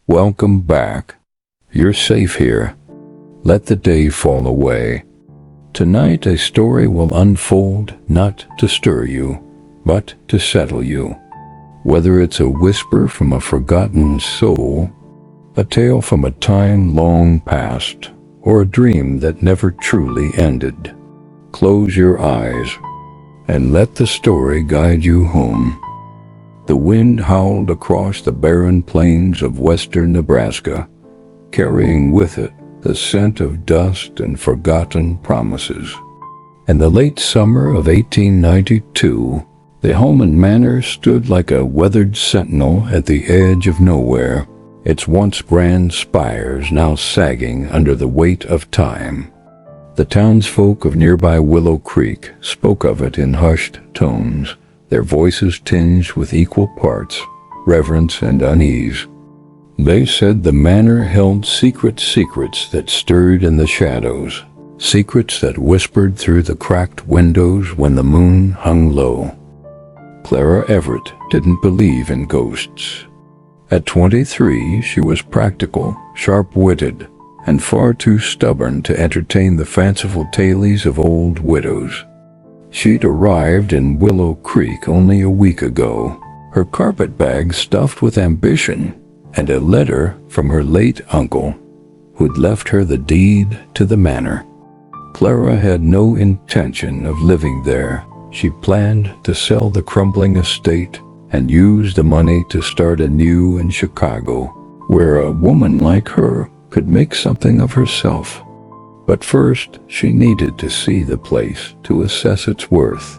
Welcome back. You're safe here. Let the day fall away. Tonight a story will unfold not to stir you, but to settle you. Whether it's a whisper from a forgotten soul, a tale from a time long past, or a dream that never truly ended, close your eyes and let the story guide you home. The wind howled across the barren plains of western Nebraska, carrying with it the scent of dust and forgotten promises. In the late summer of 1892, the home in Manor stood like a weathered sentinel at the edge of nowhere, its once grand spires now sagging under the weight of time. The townsfolk of nearby Willow Creek spoke of it in hushed tones, their voices tinged with equal parts reverence and unease. They said the manor held secrets that stirred in the shadows, secrets that whispered through the cracked windows when the moon hung low. Clara Everett didn't believe in ghosts. At 23, she was practical, sharp-witted, and far too stubborn to entertain the fanciful tales of old widows. She'd arrived in Willow Creek only a week ago, her carpetbag stuffed with ambition, and a letter from her late uncle, who'd left her the deed to the manor. Clara had no intention of living there. She planned to sell the crumbling estate and use the money to start anew in Chicago, where a woman like her could make something of herself. But first, she needed to see the place to assess its worth.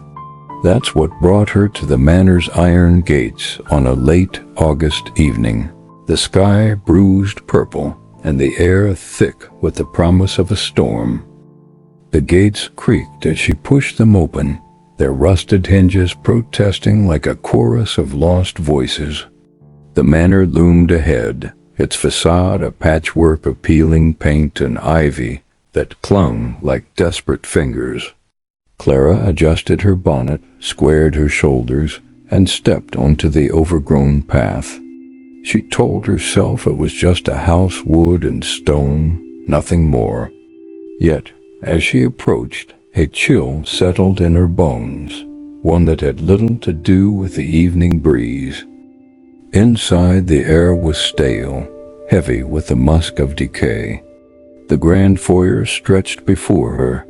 That's what brought her to the manor's iron gates on a late August evening, the sky bruised purple and the air thick with the promise of a storm. The gates creaked as she pushed them open, their rusted hinges protesting like a chorus of lost voices. The manor loomed ahead, its facade a patchwork of peeling paint and ivy that clung like desperate fingers. Clara adjusted her bonnet, squared her shoulders, and stepped onto the overgrown path. She told herself it was just a house, wood and stone, nothing more. Yet, as she approached, a chill settled in her bones, one that had little to do with the evening breeze. Inside, the air was stale, heavy with the musk of decay. The grand foyer stretched before her,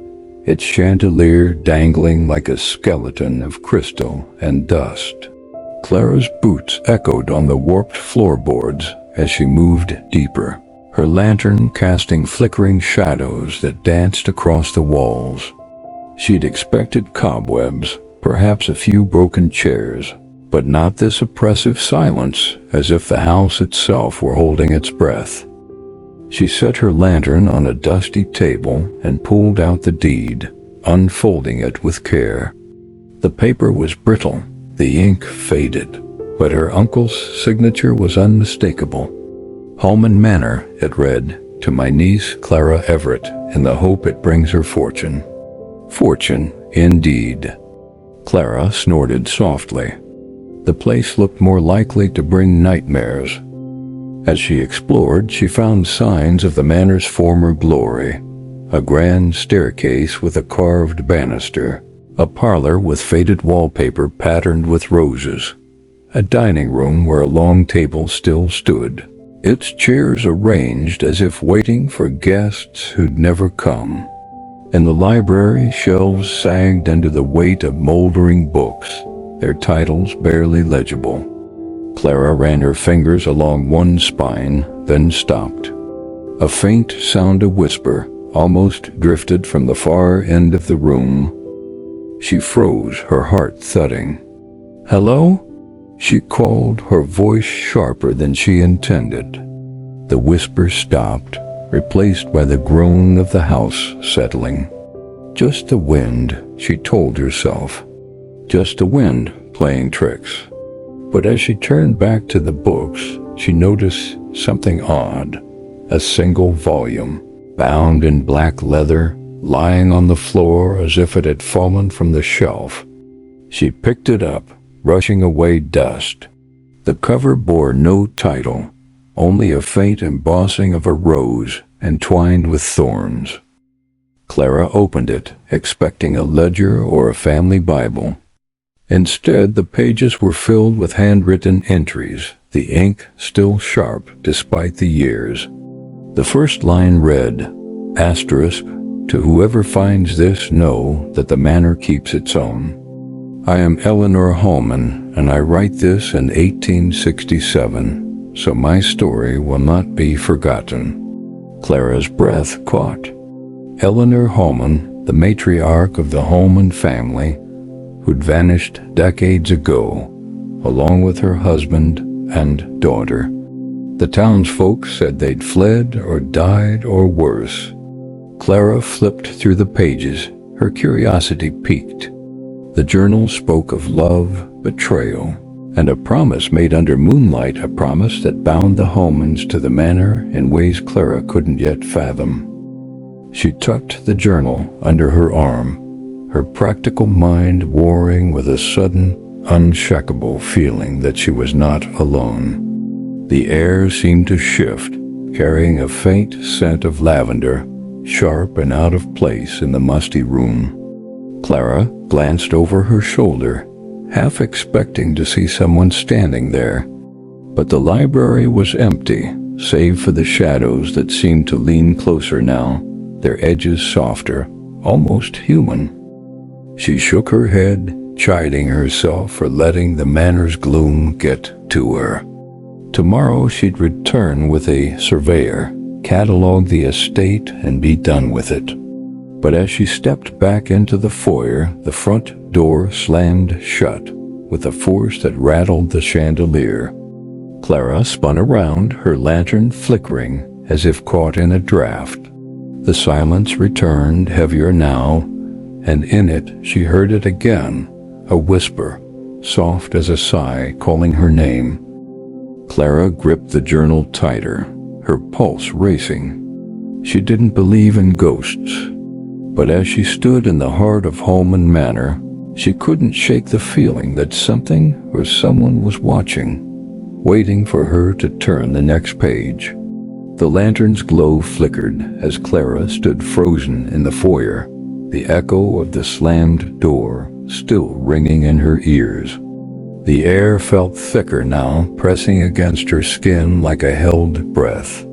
its chandelier dangling like a skeleton of crystal and dust. Clara's boots echoed on the warped floorboards as she moved deeper, her lantern casting flickering shadows that danced across the walls. She'd expected cobwebs, perhaps a few broken chairs, but not this oppressive silence, as if the house itself were holding its breath. She set her lantern on a dusty table and pulled out the deed, unfolding it with care. The paper was brittle, the ink faded, but her uncle's signature was unmistakable. Holman Manor, it read, to my niece Clara Everett, in the hope it brings her fortune. Fortune, indeed. Clara snorted softly. The place looked more likely to bring nightmares. As she explored, she found signs of the manor's former glory. A grand staircase with a carved banister, a parlor with faded wallpaper patterned with roses, a dining room where a long table still stood, its chairs arranged as if waiting for guests who'd never come. In the library, shelves sagged under the weight of moldering books, their titles barely legible. Clara ran her fingers along one spine, then stopped. A faint sound of whisper almost drifted from the far end of the room. She froze, her heart thudding. "Hello?" she called, her voice sharper than she intended. The whisper stopped, replaced by the groan of the house settling. Just the wind, she told herself. Just the wind playing tricks. But as she turned back to the books, she noticed something odd. A single volume, bound in black leather, lying on the floor as if it had fallen from the shelf. She picked it up, brushing away dust. The cover bore no title, only a faint embossing of a rose entwined with thorns. Clara opened it, expecting a ledger or a family Bible. Instead, the pages were filled with handwritten entries, the ink still sharp despite the years. The first line read, asterisk, to whoever finds this, know that the manor keeps its own. I am Eleanor Holman, and I write this in 1867, so my story will not be forgotten. Clara's breath caught. Eleanor Holman, the matriarch of the Holman family, who'd vanished decades ago, along with her husband and daughter. The townsfolk said they'd fled or died or worse. Clara flipped through the pages, her curiosity piqued. The journal spoke of love, betrayal, and a promise made under moonlight, a promise that bound the Holmans to the manor in ways Clara couldn't yet fathom. She tucked the journal under her arm, her practical mind warring with a sudden, unshakable feeling that she was not alone. The air seemed to shift, carrying a faint scent of lavender, sharp and out of place in the musty room. Clara glanced over her shoulder, half expecting to see someone standing there. But the library was empty, save for the shadows that seemed to lean closer now, their edges softer, almost human. She shook her head, chiding herself for letting the manor's gloom get to her. Tomorrow she'd return with a surveyor, catalog the estate, and be done with it. But as she stepped back into the foyer, the front door slammed shut with a force that rattled the chandelier. Clara spun around, her lantern flickering as if caught in a draft. The silence returned, heavier now, and in it she heard it again, a whisper, soft as a sigh, calling her name. Clara gripped the journal tighter, her pulse racing. She didn't believe in ghosts, but as she stood in the heart of Holman Manor, she couldn't shake the feeling that something or someone was watching, waiting for her to turn the next page. The lantern's glow flickered as Clara stood frozen in the foyer, the echo of the slammed door still ringing in her ears. The air felt thicker now, pressing against her skin like a held breath.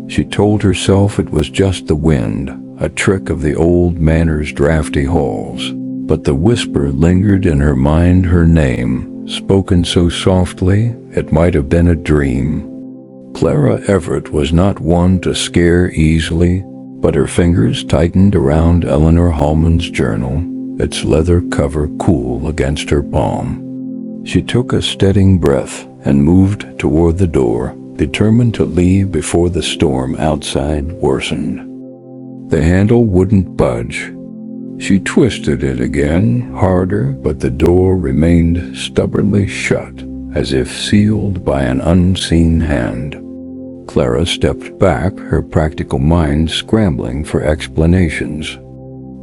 She told herself it was just the wind, a trick of the old manor's drafty halls. But the whisper lingered in her mind, her name, spoken so softly it might have been a dream. Clara Everett was not one to scare easily, but her fingers tightened around Eleanor Holman's journal, its leather cover cool against her palm. She took a steadying breath and moved toward the door, determined to leave before the storm outside worsened. The handle wouldn't budge. She twisted it again, harder, but the door remained stubbornly shut, as if sealed by an unseen hand. Clara stepped back, her practical mind scrambling for explanations.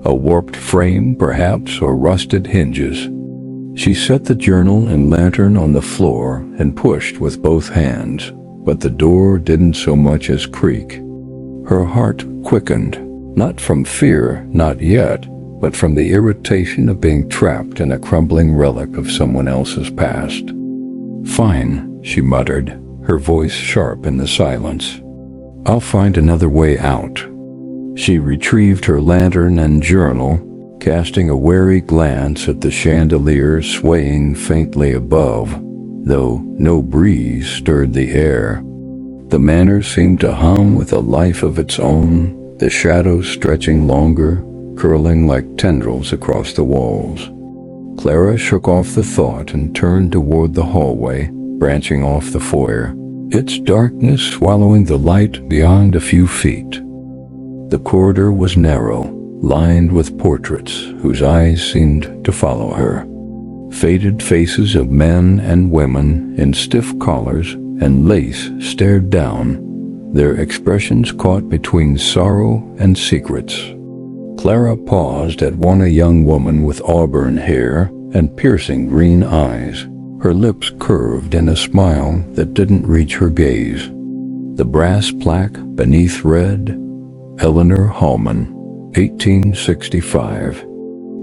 A warped frame, perhaps, or rusted hinges. She set the journal and lantern on the floor and pushed with both hands, but the door didn't so much as creak. Her heart quickened, not from fear, not yet, but from the irritation of being trapped in a crumbling relic of someone else's past. "Fine," she muttered, her voice sharp in the silence. "I'll find another way out." She retrieved her lantern and journal, casting a wary glance at the chandelier swaying faintly above, though no breeze stirred the air. The manor seemed to hum with a life of its own, the shadows stretching longer, curling like tendrils across the walls. Clara shook off the thought and turned toward the hallway, branching off the foyer, its darkness swallowing the light beyond a few feet. The corridor was narrow, lined with portraits whose eyes seemed to follow her. Faded faces of men and women in stiff collars and lace stared down, their expressions caught between sorrow and secrets. Clara paused at one, a young woman with auburn hair and piercing green eyes, her lips curved in a smile that didn't reach her gaze. The brass plaque beneath read, Eleanor Hallman, 1865.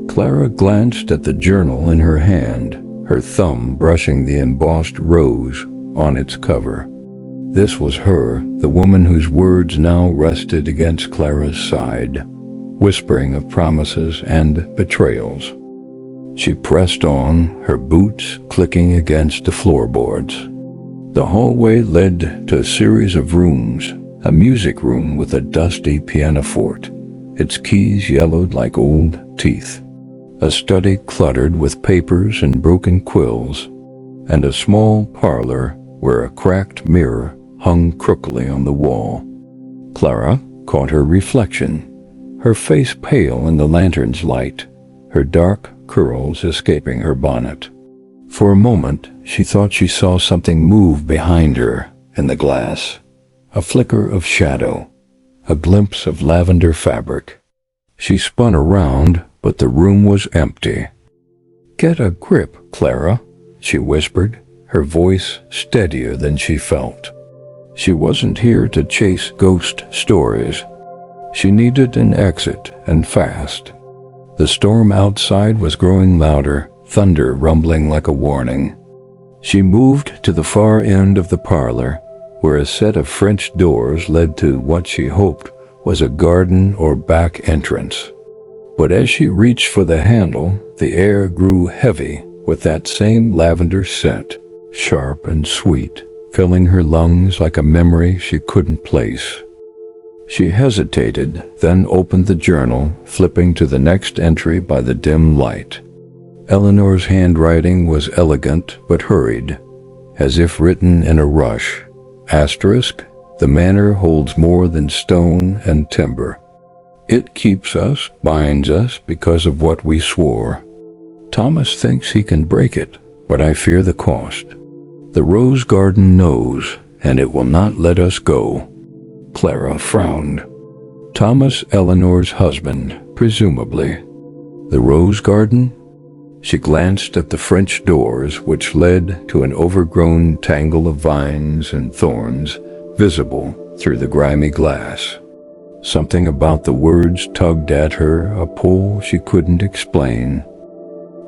Clara glanced at the journal in her hand, her thumb brushing the embossed rose on its cover. This was her, the woman whose words now rested against Clara's side, whispering of promises and betrayals. She pressed on, her boots clicking against the floorboards. The hallway led to a series of rooms, a music room with a dusty pianoforte, its keys yellowed like old teeth, a study cluttered with papers and broken quills, and a small parlor where a cracked mirror hung crookily on the wall. Clara caught her reflection, her face pale in the lantern's light, her dark curls escaping her bonnet. For a moment, she thought she saw something move behind her in the glass. A flicker of shadow, a glimpse of lavender fabric. She spun around, but the room was empty. "Get a grip, Clara," she whispered, her voice steadier than she felt. She wasn't here to chase ghost stories. She needed an exit, and fast. The storm outside was growing louder, thunder rumbling like a warning. She moved to the far end of the parlor, where a set of French doors led to what she hoped was a garden or back entrance. But as she reached for the handle, the air grew heavy with that same lavender scent, sharp and sweet, filling her lungs like a memory she couldn't place. She hesitated, then opened the journal, flipping to the next entry by the dim light. Eleanor's handwriting was elegant but hurried, as if written in a rush. Asterisk, the manor holds more than stone and timber. It keeps us, binds us, because of what we swore. Thomas thinks he can break it, but I fear the cost. The rose garden knows, and it will not let us go. Clara frowned. Thomas Eleanor's husband, presumably. The rose garden? She glanced at the French doors, which led to an overgrown tangle of vines and thorns, visible through the grimy glass. Something about the words tugged at her, a pull she couldn't explain.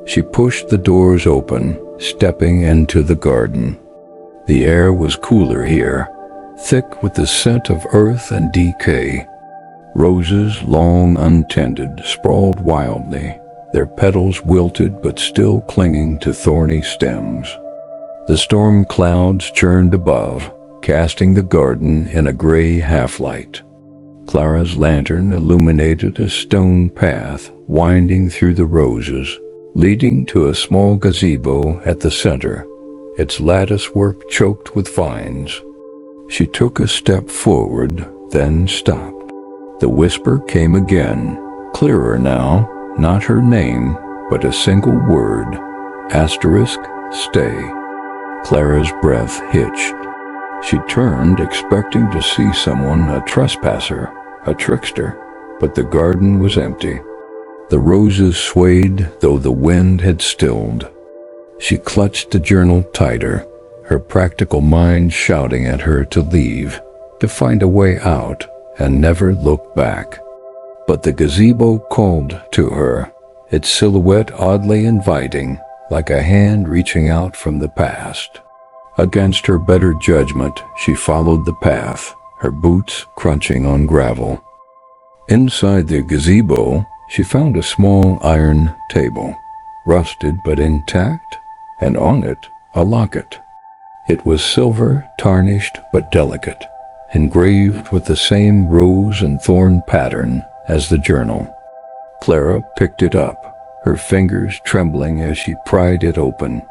She pushed the doors open, stepping into the garden. The air was cooler here, thick with the scent of earth and decay. Roses, long untended, sprawled wildly, their petals wilted but still clinging to thorny stems. The storm clouds churned above, casting the garden in a gray half-light. Clara's lantern illuminated a stone path winding through the roses, leading to a small gazebo at the center, its latticework choked with vines. She took a step forward, then stopped. The whisper came again, clearer now, not her name, but a single word. Asterisk, stay. Clara's breath hitched. She turned, expecting to see someone, a trespasser, a trickster, but the garden was empty. The roses swayed, though the wind had stilled. She clutched the journal tighter, her practical mind shouting at her to leave, to find a way out, and never look back. But the gazebo called to her, its silhouette oddly inviting, like a hand reaching out from the past. Against her better judgment, she followed the path, her boots crunching on gravel. Inside the gazebo, she found a small iron table, rusted but intact, and on it, a locket. It was silver, tarnished but delicate, engraved with the same rose and thorn pattern as the journal. Clara picked it up, her fingers trembling as she pried it open.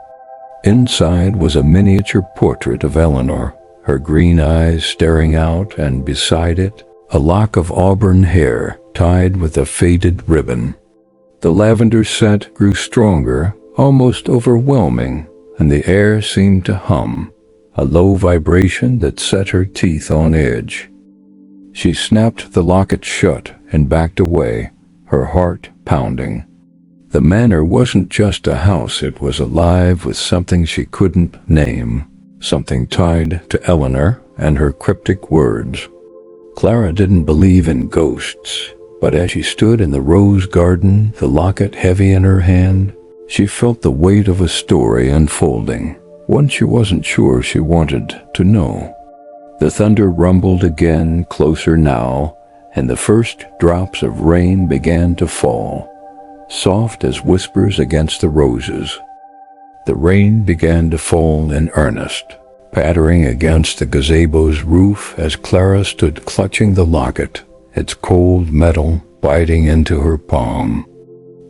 Inside was a miniature portrait of Eleanor, her green eyes staring out, and beside it, a lock of auburn hair tied with a faded ribbon. The lavender scent grew stronger, almost overwhelming, and the air seemed to hum, a low vibration that set her teeth on edge. She snapped the locket shut and backed away, her heart pounding. The manor wasn't just a house, it was alive with something she couldn't name, something tied to Eleanor, and her cryptic words. Clara didn't believe in ghosts, but as she stood in the rose garden, the locket heavy in her hand, she felt the weight of a story unfolding, one she wasn't sure she wanted to know. The thunder rumbled again, closer now, and the first drops of rain began to fall, soft as whispers against the roses. The rain began to fall in earnest, pattering against the gazebo's roof as Clara stood clutching the locket, its cold metal biting into her palm.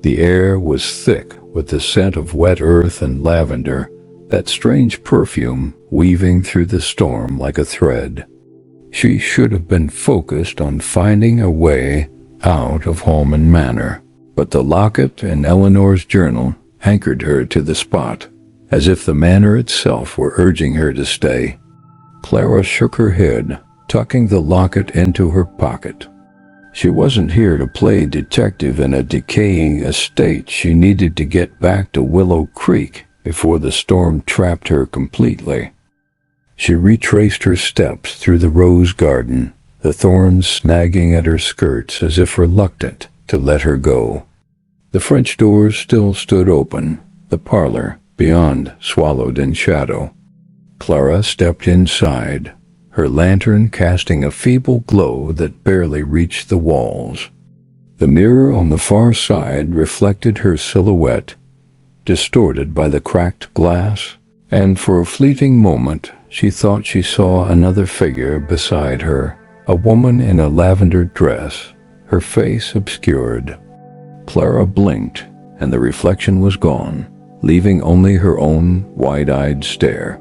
The air was thick with the scent of wet earth and lavender, that strange perfume weaving through the storm like a thread. She should have been focused on finding a way out of Holman Manor, but the locket and Eleanor's journal anchored her to the spot, as if the manor itself were urging her to stay. Clara shook her head, tucking the locket into her pocket. She wasn't here to play detective in a decaying estate. She needed to get back to Willow Creek before the storm trapped her completely. She retraced her steps through the rose garden, the thorns snagging at her skirts as if reluctant to let her go. The French doors still stood open, the parlor beyond swallowed in shadow. Clara stepped inside, her lantern casting a feeble glow that barely reached the walls. The mirror on the far side reflected her silhouette, distorted by the cracked glass, and for a fleeting moment she thought she saw another figure beside her, a woman in a lavender dress, her face obscured. Clara blinked, and the reflection was gone, leaving only her own wide-eyed stare.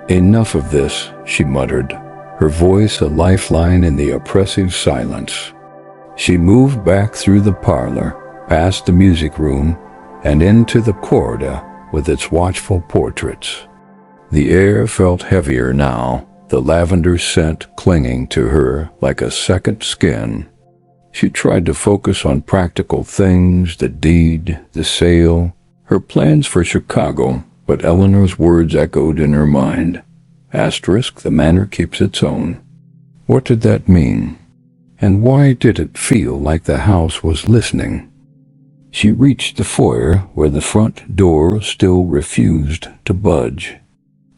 "Enough of this," she muttered, her voice a lifeline in the oppressive silence. She moved back through the parlor, past the music room, and into the corridor with its watchful portraits. The air felt heavier now, the lavender scent clinging to her like a second skin. She tried to focus on practical things, the deed, the sale, her plans for Chicago, but Eleanor's words echoed in her mind. Asterisk, the manor keeps its own. What did that mean? And why did it feel like the house was listening? She reached the foyer where the front door still refused to budge.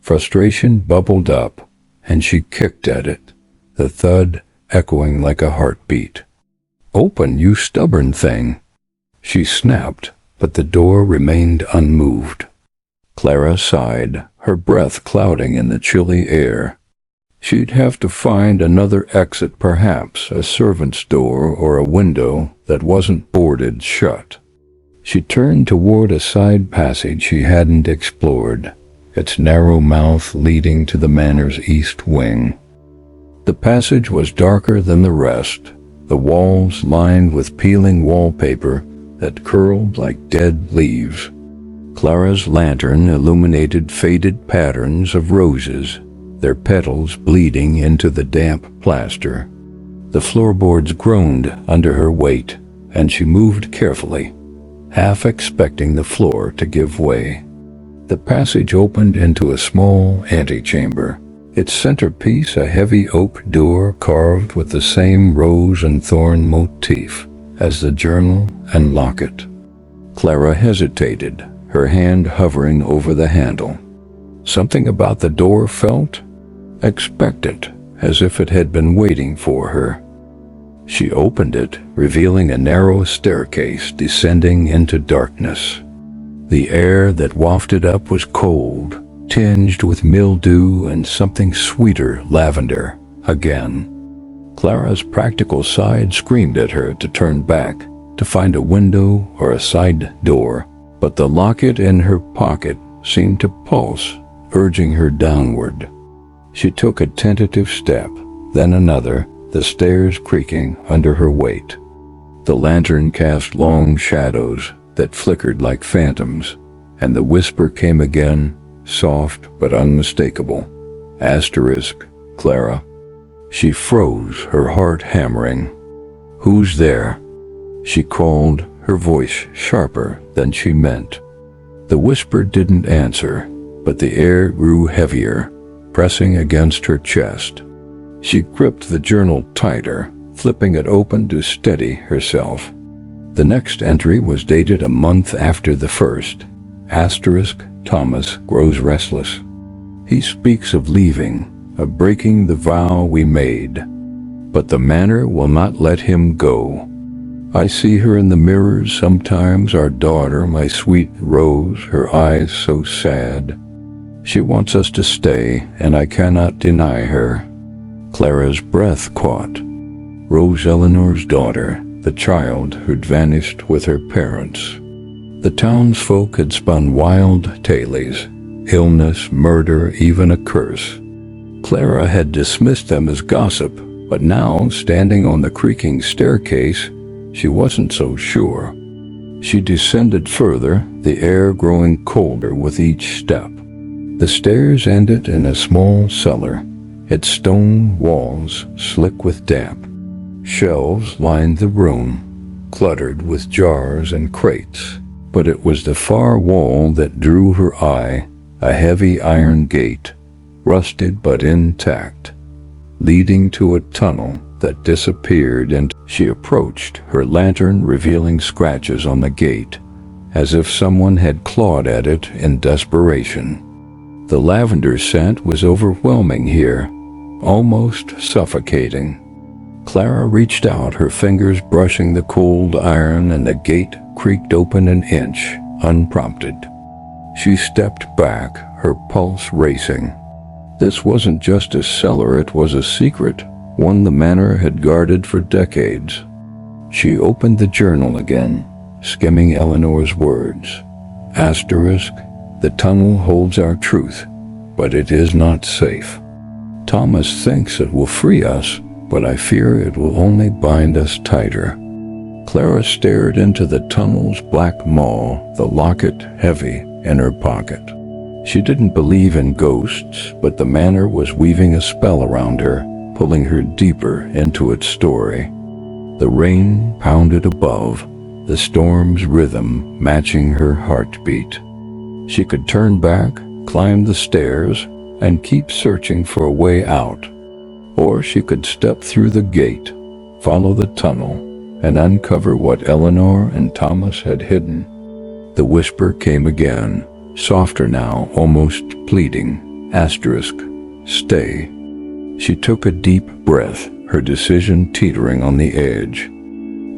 Frustration bubbled up, and she kicked at it, the thud echoing like a heartbeat. "Open, you stubborn thing!" She snapped, but the door remained unmoved. Clara sighed, her breath clouding in the chilly air. She'd have to find another exit, perhaps a servant's door or a window that wasn't boarded shut. She turned toward a side passage she hadn't explored, its narrow mouth leading to the manor's east wing. The passage was darker than the rest, the walls lined with peeling wallpaper that curled like dead leaves. Clara's lantern illuminated faded patterns of roses, their petals bleeding into the damp plaster. The floorboards groaned under her weight, and she moved carefully, half expecting the floor to give way. The passage opened into a small antechamber, its centerpiece a heavy oak door carved with the same rose and thorn motif as the journal and locket. Clara hesitated, her hand hovering over the handle. Something about the door felt expectant, as if it had been waiting for her. She opened it, revealing a narrow staircase descending into darkness. The air that wafted up was cold, tinged with mildew and something sweeter, lavender, again. Clara's practical side screamed at her to turn back, to find a window or a side door, but the locket in her pocket seemed to pulse, urging her downward. She took a tentative step, then another, the stairs creaking under her weight. The lantern cast long shadows that flickered like phantoms, and the whisper came again, soft but unmistakable. Asterisk, Clara. She froze, her heart hammering. "Who's there?" she called, her voice sharper than she meant. The whisper didn't answer, but the air grew heavier, pressing against her chest. She gripped the journal tighter, flipping it open to steady herself. The next entry was dated a month after the first. Thomas grows restless. He speaks of leaving, of breaking the vow we made. But the manor will not let him go. I see her in the mirrors sometimes, our daughter, my sweet Rose, her eyes so sad. She wants us to stay, and I cannot deny her. Clara's breath caught. Rose Eleanor's daughter, the child who'd vanished with her parents. The townsfolk had spun wild tales, illness, murder, even a curse. Clara had dismissed them as gossip, but now, standing on the creaking staircase, she wasn't so sure. She descended further, the air growing colder with each step. The stairs ended in a small cellar, its stone walls slick with damp. Shelves lined the room, cluttered with jars and crates. But it was the far wall that drew her eye, a heavy iron gate, rusted but intact, leading to a tunnel that disappeared, and she approached, her lantern revealing scratches on the gate, as if someone had clawed at it in desperation. The lavender scent was overwhelming here, almost suffocating. Clara reached out, her fingers brushing the cold iron, and the gate creaked open an inch, unprompted. She stepped back, her pulse racing. This wasn't just a cellar, it was a secret, one the manor had guarded for decades. She opened the journal again, skimming Eleanor's words. The tunnel holds our truth, but it is not safe. Thomas thinks it will free us, but I fear it will only bind us tighter. Clara stared into the tunnel's black maw, the locket heavy in her pocket. She didn't believe in ghosts, but the manor was weaving a spell around her, pulling her deeper into its story. The rain pounded above, the storm's rhythm matching her heartbeat. She could turn back, climb the stairs, and keep searching for a way out. Or she could step through the gate, follow the tunnel, and uncover what Eleanor and Thomas had hidden. The whisper came again, softer now, almost pleading. Stay. She took a deep breath, her decision teetering on the edge.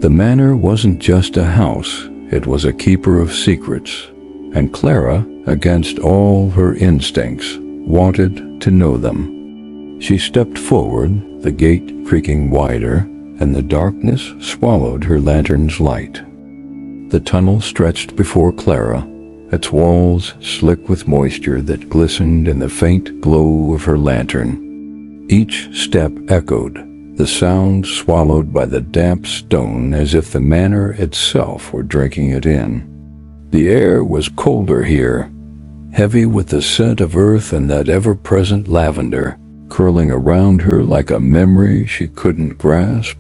The manor wasn't just a house, it was a keeper of secrets, and Clara, against all her instincts, wanted to know them. She stepped forward, the gate creaking wider, and the darkness swallowed her lantern's light. The tunnel stretched before Clara, its walls slick with moisture that glistened in the faint glow of her lantern. Each step echoed, the sound swallowed by the damp stone as if the manor itself were drinking it in. The air was colder here, heavy with the scent of earth and that ever-present lavender, curling around her like a memory she couldn't grasp.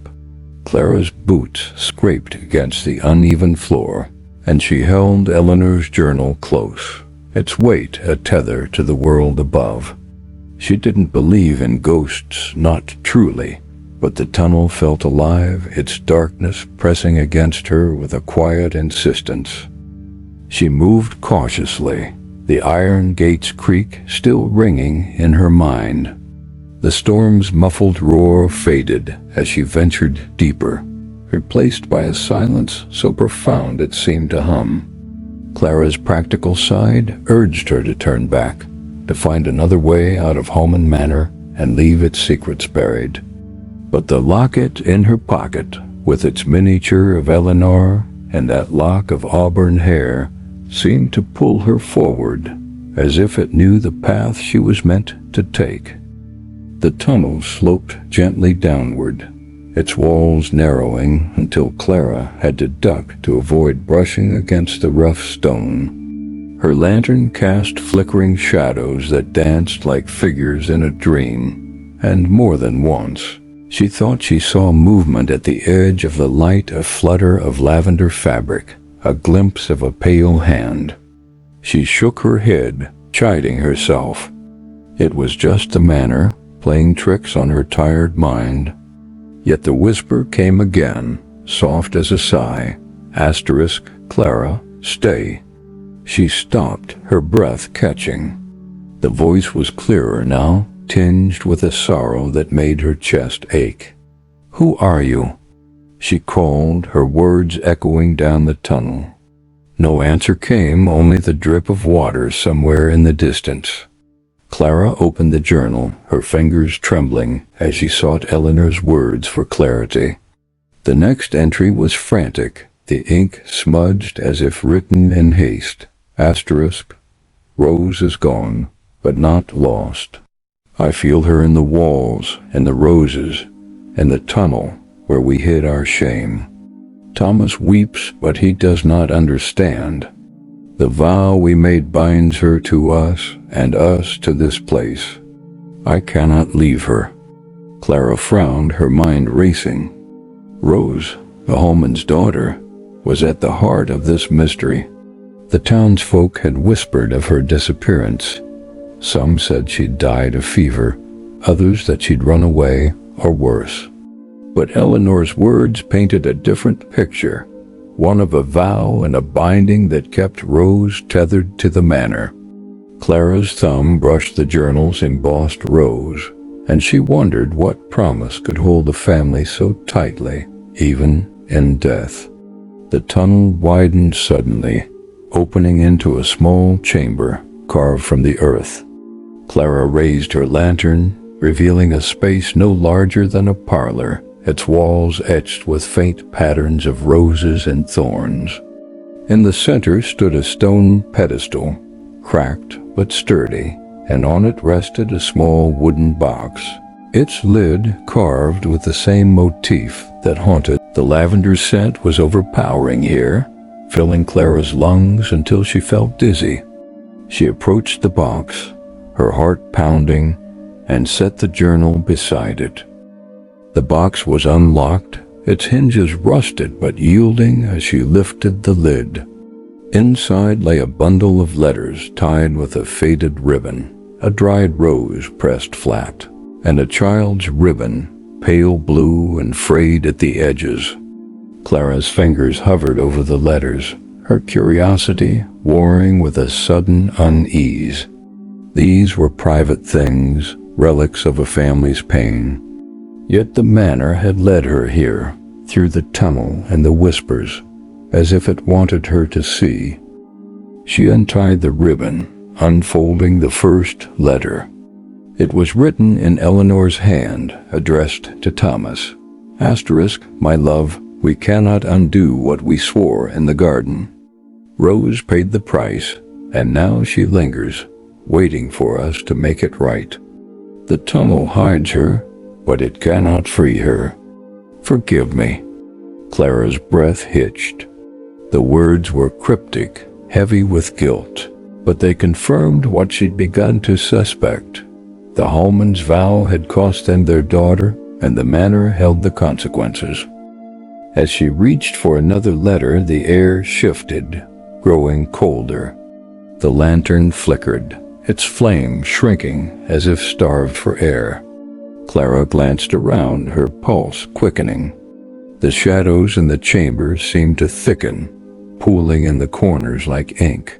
Clara's boots scraped against the uneven floor, and she held Eleanor's journal close, its weight a tether to the world above. She didn't believe in ghosts, not truly, but the tunnel felt alive, its darkness pressing against her with a quiet insistence. She moved cautiously, the iron gate's creak still ringing in her mind. The storm's muffled roar faded as she ventured deeper, replaced by a silence so profound it seemed to hum. Clara's practical side urged her to turn back, to find another way out of Holman Manor and leave its secrets buried. But the locket in her pocket, with its miniature of Eleanor and that lock of auburn hair, seemed to pull her forward, as if it knew the path she was meant to take. The tunnel sloped gently downward, its walls narrowing until Clara had to duck to avoid brushing against the rough stone. Her lantern cast flickering shadows that danced like figures in a dream, and more than once, she thought she saw movement at the edge of the light, a flutter of lavender fabric, a glimpse of a pale hand. She shook her head, chiding herself. It was just the manor, playing tricks on her tired mind. Yet the whisper came again, soft as a sigh. Asterisk, Clara, stay. She stopped, her breath catching. The voice was clearer now, tinged with a sorrow that made her chest ache. Who are you? She called, her words echoing down the tunnel. No answer came, only the drip of water somewhere in the distance. Clara opened the journal, her fingers trembling as she sought Eleanor's words for clarity. The next entry was frantic, the ink smudged as if written in haste. Asterisk, Rose is gone, but not lost. I feel her in the walls, and the roses, and the tunnel where we hid our shame. Thomas weeps, but he does not understand. The vow we made binds her to us, and us to this place. I cannot leave her. Clara frowned, her mind racing. Rose, the Holman's daughter, was at the heart of this mystery. The townsfolk had whispered of her disappearance. Some said she'd died of fever, others that she'd run away, or worse. But Eleanor's words painted a different picture, one of a vow and a binding that kept Rose tethered to the manor. Clara's thumb brushed the journal's embossed Rose, and she wondered what promise could hold the family so tightly, even in death. The tunnel widened suddenly, opening into a small chamber carved from the earth. Clara raised her lantern, revealing a space no larger than a parlor, its walls etched with faint patterns of roses and thorns. In the center stood a stone pedestal, cracked but sturdy, and on it rested a small wooden box, its lid carved with the same motif that haunted. The lavender scent was overpowering here, filling Clara's lungs until she felt dizzy. She approached the box, her heart pounding, and set the journal beside it. The box was unlocked, its hinges rusted but yielding as she lifted the lid. Inside lay a bundle of letters tied with a faded ribbon, a dried rose pressed flat, and a child's ribbon, pale blue and frayed at the edges. Clara's fingers hovered over the letters, her curiosity warring with a sudden unease. These were private things, relics of a family's pain. Yet the manor had led her here, through the tunnel and the whispers, as if it wanted her to see. She untied the ribbon, unfolding the first letter. It was written in Eleanor's hand, addressed to Thomas. Asterisk, my love, we cannot undo what we swore in the garden. Rose paid the price, and now she lingers, waiting for us to make it right. The tunnel hides her, but it cannot free her. Forgive me. Clara's breath hitched. The words were cryptic, heavy with guilt, but they confirmed what she'd begun to suspect. The Holmans' vow had cost them their daughter, and the manor held the consequences. As she reached for another letter, the air shifted, growing colder. The lantern flickered, its flame shrinking as if starved for air. Clara glanced around, her pulse quickening. The shadows in the chamber seemed to thicken, pooling in the corners like ink.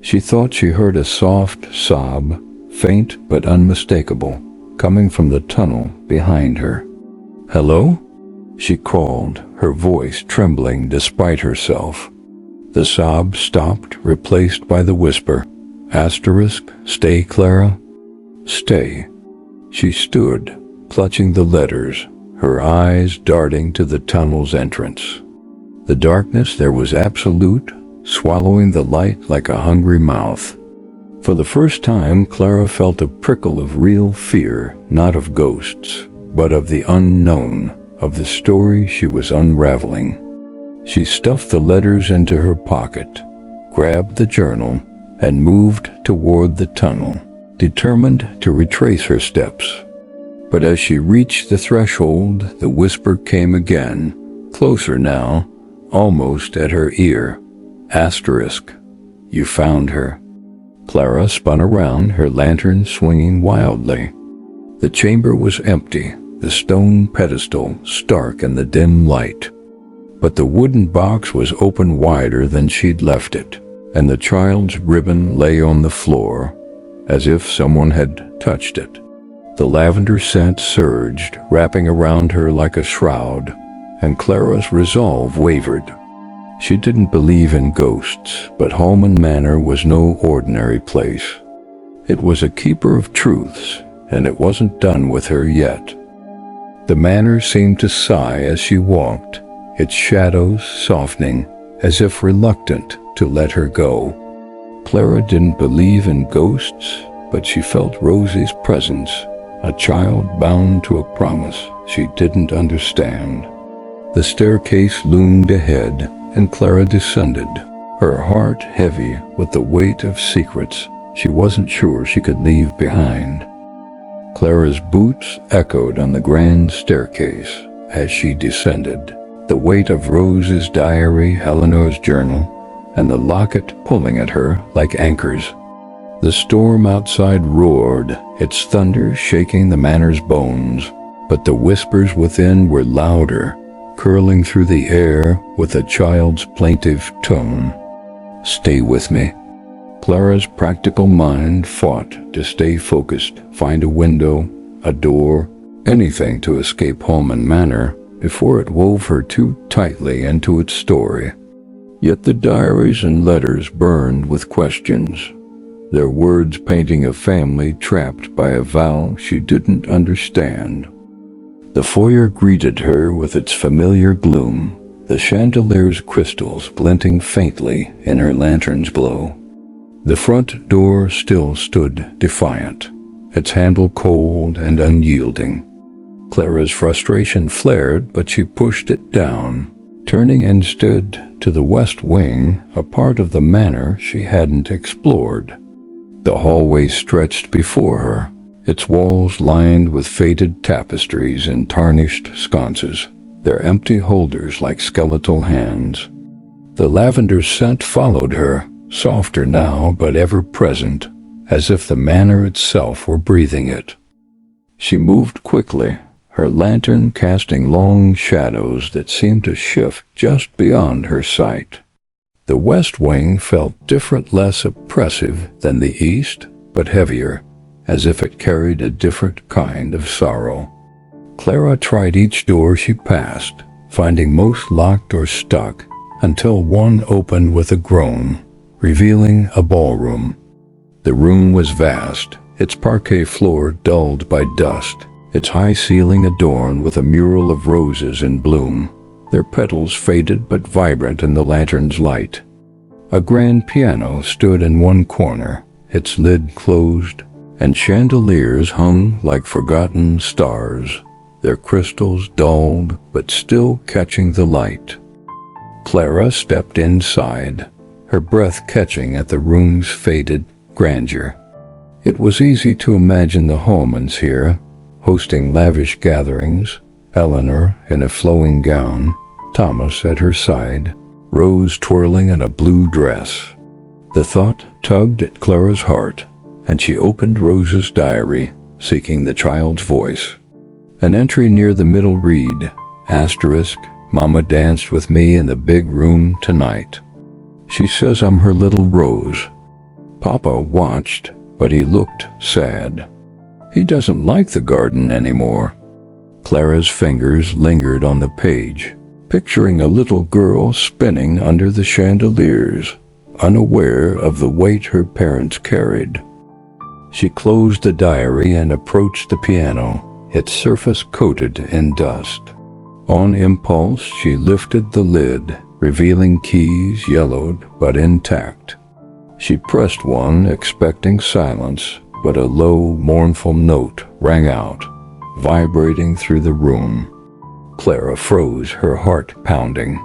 She thought she heard a soft sob, faint but unmistakable, coming from the tunnel behind her. "Hello?" she called, her voice trembling despite herself. The sob stopped, replaced by the whisper. Asterisk, stay, Clara. Stay. She stood, clutching the letters, her eyes darting to the tunnel's entrance. The darkness there was absolute, swallowing the light like a hungry mouth. For the first time, Clara felt a prickle of real fear, not of ghosts, but of the unknown, of the story she was unraveling. She stuffed the letters into her pocket, grabbed the journal, and moved toward the tunnel, determined to retrace her steps. But as she reached the threshold, the whisper came again, closer now, almost at her ear. Asterisk, you found her. Clara spun around, her lantern swinging wildly. The chamber was empty, the stone pedestal stark in the dim light. But the wooden box was open wider than she'd left it, and the child's ribbon lay on the floor, as if someone had touched it. The lavender scent surged, wrapping around her like a shroud, and Clara's resolve wavered. She didn't believe in ghosts, but Holman Manor was no ordinary place. It was a keeper of truths, and it wasn't done with her yet. The manor seemed to sigh as she walked, its shadows softening, as if reluctant to let her go. Clara didn't believe in ghosts, but she felt Rosie's presence, a child bound to a promise she didn't understand. The staircase loomed ahead, and Clara descended, her heart heavy with the weight of secrets she wasn't sure she could leave behind. Clara's boots echoed on the grand staircase as she descended, the weight of Rose's diary, Eleanor's journal, and the locket pulling at her like anchors. The storm outside roared, its thunder shaking the manor's bones, but the whispers within were louder, curling through the air with a child's plaintive tone. "Stay with me." Clara's practical mind fought to stay focused, find a window, a door, anything to escape Holman Manor before it wove her too tightly into its story. Yet the diaries and letters burned with questions, their words painting a family trapped by a vow she didn't understand. The foyer greeted her with its familiar gloom, the chandelier's crystals glinting faintly in her lantern's glow. The front door still stood defiant, its handle cold and unyielding. Clara's frustration flared, but she pushed it down, turning instead to the west wing, a part of the manor she hadn't explored. The hallway stretched before her, its walls lined with faded tapestries and tarnished sconces, their empty holders like skeletal hands. The lavender scent followed her, softer now but ever present, as if the manor itself were breathing it. She moved quickly, her lantern casting long shadows that seemed to shift just beyond her sight. The west wing felt different, less oppressive than the east, but heavier, as if it carried a different kind of sorrow. Clara tried each door she passed, finding most locked or stuck, until one opened with a groan, revealing a ballroom. The room was vast, its parquet floor dulled by dust, its high ceiling adorned with a mural of roses in bloom, their petals faded but vibrant in the lantern's light. A grand piano stood in one corner, its lid closed, and chandeliers hung like forgotten stars, their crystals dulled but still catching the light. Clara stepped inside, her breath catching at the room's faded grandeur. It was easy to imagine the Holmans here, hosting lavish gatherings, Eleanor in a flowing gown, Thomas at her side, Rose twirling in a blue dress. The thought tugged at Clara's heart, and she opened Rose's diary, seeking the child's voice. An entry near the middle read, "Mama danced with me in the big room tonight. She says I'm her little Rose." Papa watched, but he looked sad. He doesn't like the garden anymore. Clara's fingers lingered on the page, picturing a little girl spinning under the chandeliers, unaware of the weight her parents carried. She closed the diary and approached the piano, its surface coated in dust. On impulse, she lifted the lid, revealing keys yellowed but intact. She pressed one, expecting silence, but a low, mournful note rang out, vibrating through the room. Clara froze, her heart pounding.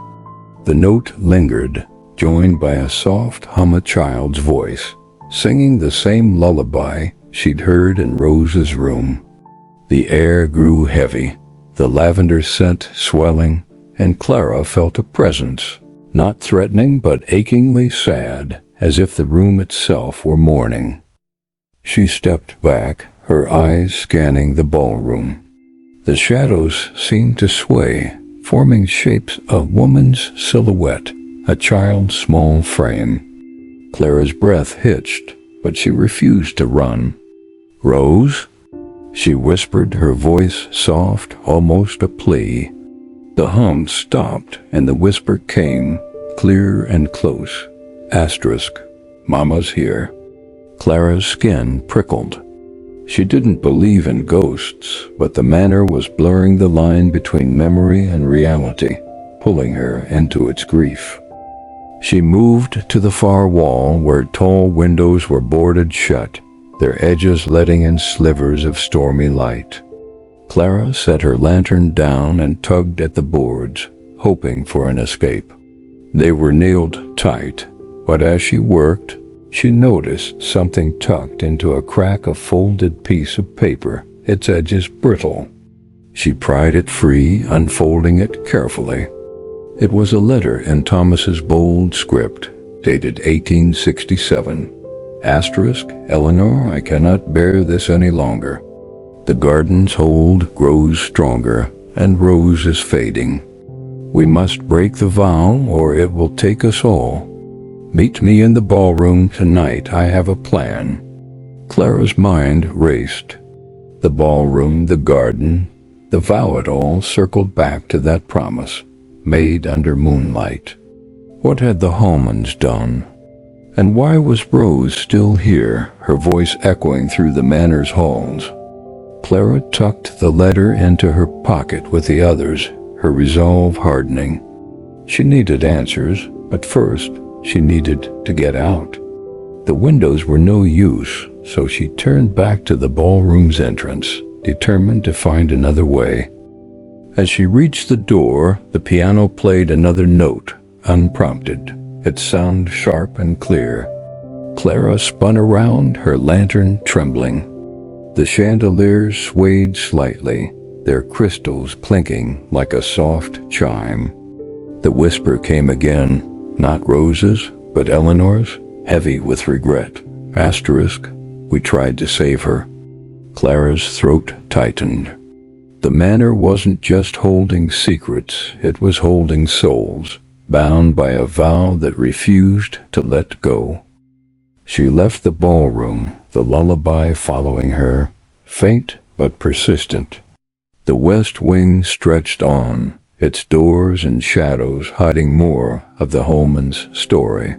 The note lingered, joined by a soft hum, a child's voice, singing the same lullaby she'd heard in Rose's room. The air grew heavy, the lavender scent swelling, and Clara felt a presence, not threatening but achingly sad, as if the room itself were mourning. She stepped back, her eyes scanning the ballroom. The shadows seemed to sway, forming shapes of woman's silhouette, a child's small frame. Clara's breath hitched, but she refused to run. "Rose?" she whispered, her voice soft, almost a plea. The hum stopped, and the whisper came, clear and close. Asterisk. Mama's here. Clara's skin prickled. She didn't believe in ghosts, but the manor was blurring the line between memory and reality, pulling her into its grief. She moved to the far wall where tall windows were boarded shut, their edges letting in slivers of stormy light. Clara set her lantern down and tugged at the boards, hoping for an escape. They were nailed tight, but as she worked, she noticed something tucked into a crack of folded piece of paper, its edges brittle. She pried it free, unfolding it carefully. It was a letter in Thomas's bold script, dated 1867. Asterisk, Eleanor, I cannot bear this any longer. The garden's hold grows stronger, and Rose is fading. We must break the vow, or it will take us all. Meet me in the ballroom tonight, I have a plan. Clara's mind raced. The ballroom, the garden, the vow, it all circled back to that promise, made under moonlight. What had the Holmans done? And why was Rose still here, her voice echoing through the manor's halls? Clara tucked the letter into her pocket with the others, her resolve hardening. She needed answers, but first she needed to get out. The windows were no use, so she turned back to the ballroom's entrance, determined to find another way. As she reached the door, the piano played another note, unprompted, its sound sharp and clear. Clara spun around, her lantern trembling. The chandeliers swayed slightly, their crystals clinking like a soft chime. The whisper came again, not Rose's, but Eleanor's, heavy with regret. Asterisk, we tried to save her. Clara's throat tightened. The manor wasn't just holding secrets, it was holding souls, bound by a vow that refused to let go. She left the ballroom, the lullaby following her, faint but persistent. The west wing stretched on, its doors and shadows hiding more of the Holman's story.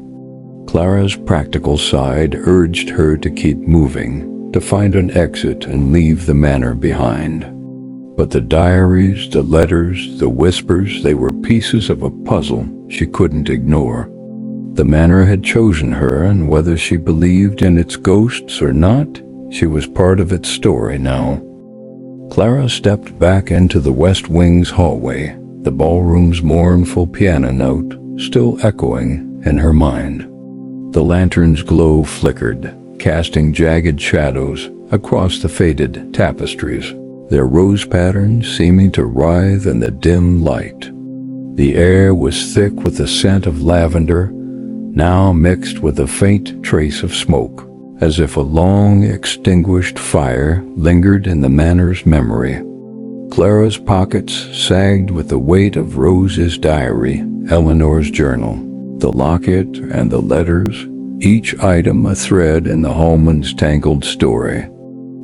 Clara's practical side urged her to keep moving, to find an exit and leave the manor behind. But the diaries, the letters, the whispers, they were pieces of a puzzle she couldn't ignore. The manor had chosen her, and whether she believed in its ghosts or not, she was part of its story now. Clara stepped back into the west wing's hallway, the ballroom's mournful piano note still echoing in her mind. The lantern's glow flickered, casting jagged shadows across the faded tapestries, their rose patterns seeming to writhe in the dim light. The air was thick with the scent of lavender, now mixed with a faint trace of smoke, as if a long extinguished fire lingered in the manor's memory. Clara's pockets sagged with the weight of Rose's diary, Eleanor's journal, the locket and the letters, each item a thread in the Holman's tangled story.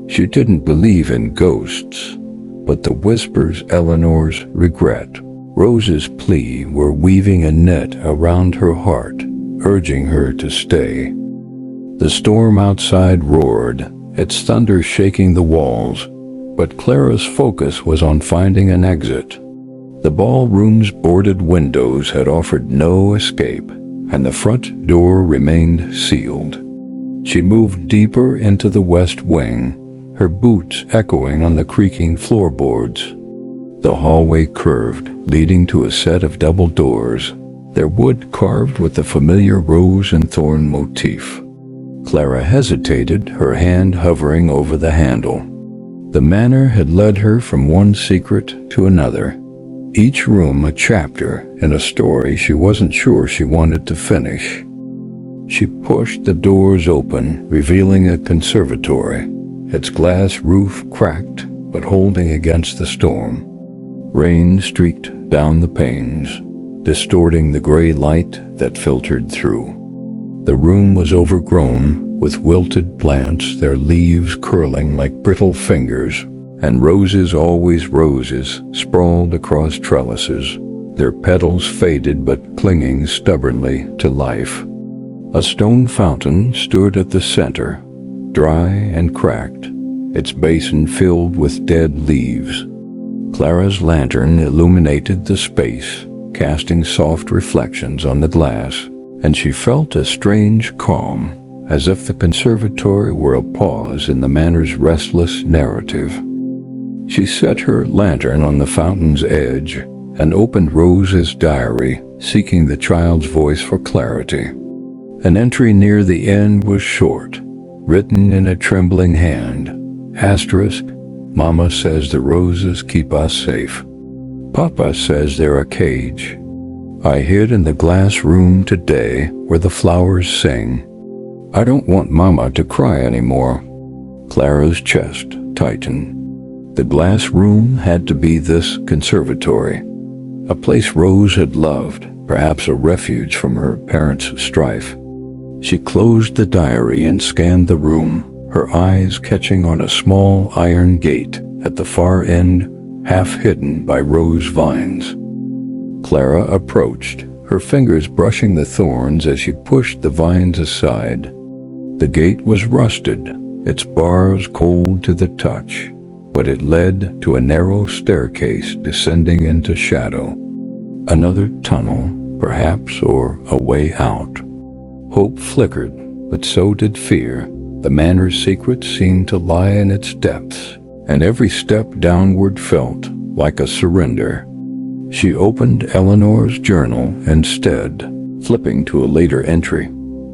She didn't believe in ghosts, but the whispers, Eleanor's regret, Rose's plea were weaving a net around her heart, urging her to stay. The storm outside roared, its thunder shaking the walls, but Clara's focus was on finding an exit. The ballroom's boarded windows had offered no escape, and the front door remained sealed. She moved deeper into the west wing, her boots echoing on the creaking floorboards. The hallway curved, leading to a set of double doors, their wood carved with the familiar rose and thorn motif. Clara hesitated, her hand hovering over the handle. The manor had led her from one secret to another, each room a chapter in a story she wasn't sure she wanted to finish. She pushed the doors open, revealing a conservatory, its glass roof cracked but holding against the storm. Rain streaked down the panes, distorting the gray light that filtered through. The room was overgrown with wilted plants, their leaves curling like brittle fingers, and roses, always roses, sprawled across trellises, their petals faded but clinging stubbornly to life. A stone fountain stood at the center, dry and cracked, its basin filled with dead leaves. Clara's lantern illuminated the space, casting soft reflections on the glass, and she felt a strange calm, as if the conservatory were a pause in the Manor's restless narrative. She set her lantern on the fountain's edge and opened Rose's diary, seeking the child's voice for clarity. An entry near the end was short, written in a trembling hand. Asterisk, Mama says the roses keep us safe. Papa says they're a cage. I hid in the glass room today where the flowers sing. I don't want Mama to cry anymore. Clara's chest tightened. The glass room had to be this conservatory, a place Rose had loved, perhaps a refuge from her parents' strife. She closed the diary and scanned the room, her eyes catching on a small iron gate at the far end, half hidden by rose vines. Clara approached, her fingers brushing the thorns as she pushed the vines aside. The gate was rusted, its bars cold to the touch, but it led to a narrow staircase descending into shadow. Another tunnel, perhaps, or a way out. Hope flickered, but so did fear. The Manor's secret seemed to lie in its depths, and every step downward felt like a surrender. She opened Eleanor's journal instead, flipping to a later entry.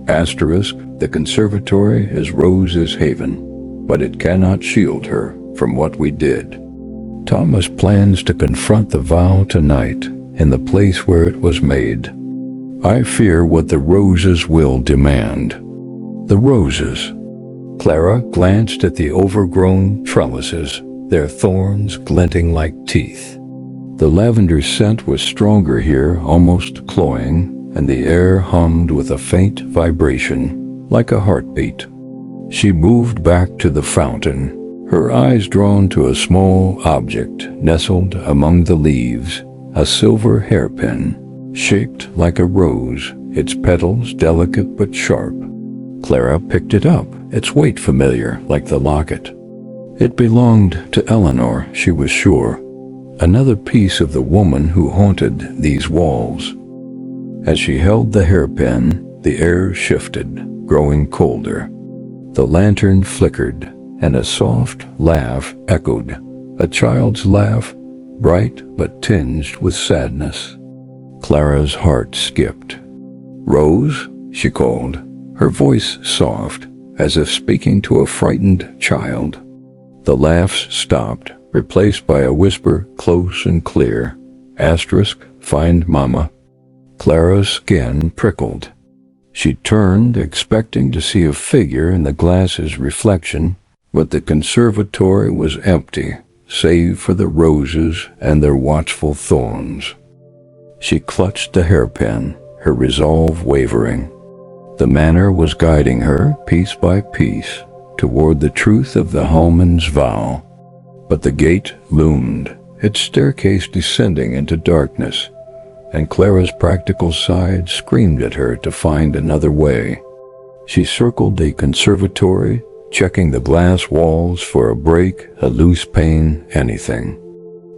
Asterisk, the conservatory is Rose's haven, but it cannot shield her from what we did. Thomas plans to confront the vow tonight in the place where it was made. I fear what the roses will demand. The roses. Clara glanced at the overgrown trellises, their thorns glinting like teeth. The lavender scent was stronger here, almost cloying, and the air hummed with a faint vibration, like a heartbeat. She moved back to the fountain, her eyes drawn to a small object nestled among the leaves, a silver hairpin, shaped like a rose, its petals delicate but sharp. Clara picked it up, its weight familiar, like the locket. It belonged to Eleanor, she was sure, another piece of the woman who haunted these walls. As she held the hairpin, the air shifted, growing colder. The lantern flickered, and a soft laugh echoed, a child's laugh, bright but tinged with sadness. Clara's heart skipped. "Rose?" she called, her voice soft, as if speaking to a frightened child. The laughs stopped, replaced by a whisper close and clear. Asterisk, find Mama. Clara's skin prickled. She turned, expecting to see a figure in the glass's reflection, but the conservatory was empty, save for the roses and their watchful thorns. She clutched the hairpin, her resolve wavering. The Manor was guiding her, piece by piece, toward the truth of the Hallman's vow. But the gate loomed, its staircase descending into darkness, and Clara's practical side screamed at her to find another way. She circled the conservatory, checking the glass walls for a break, a loose pane, anything.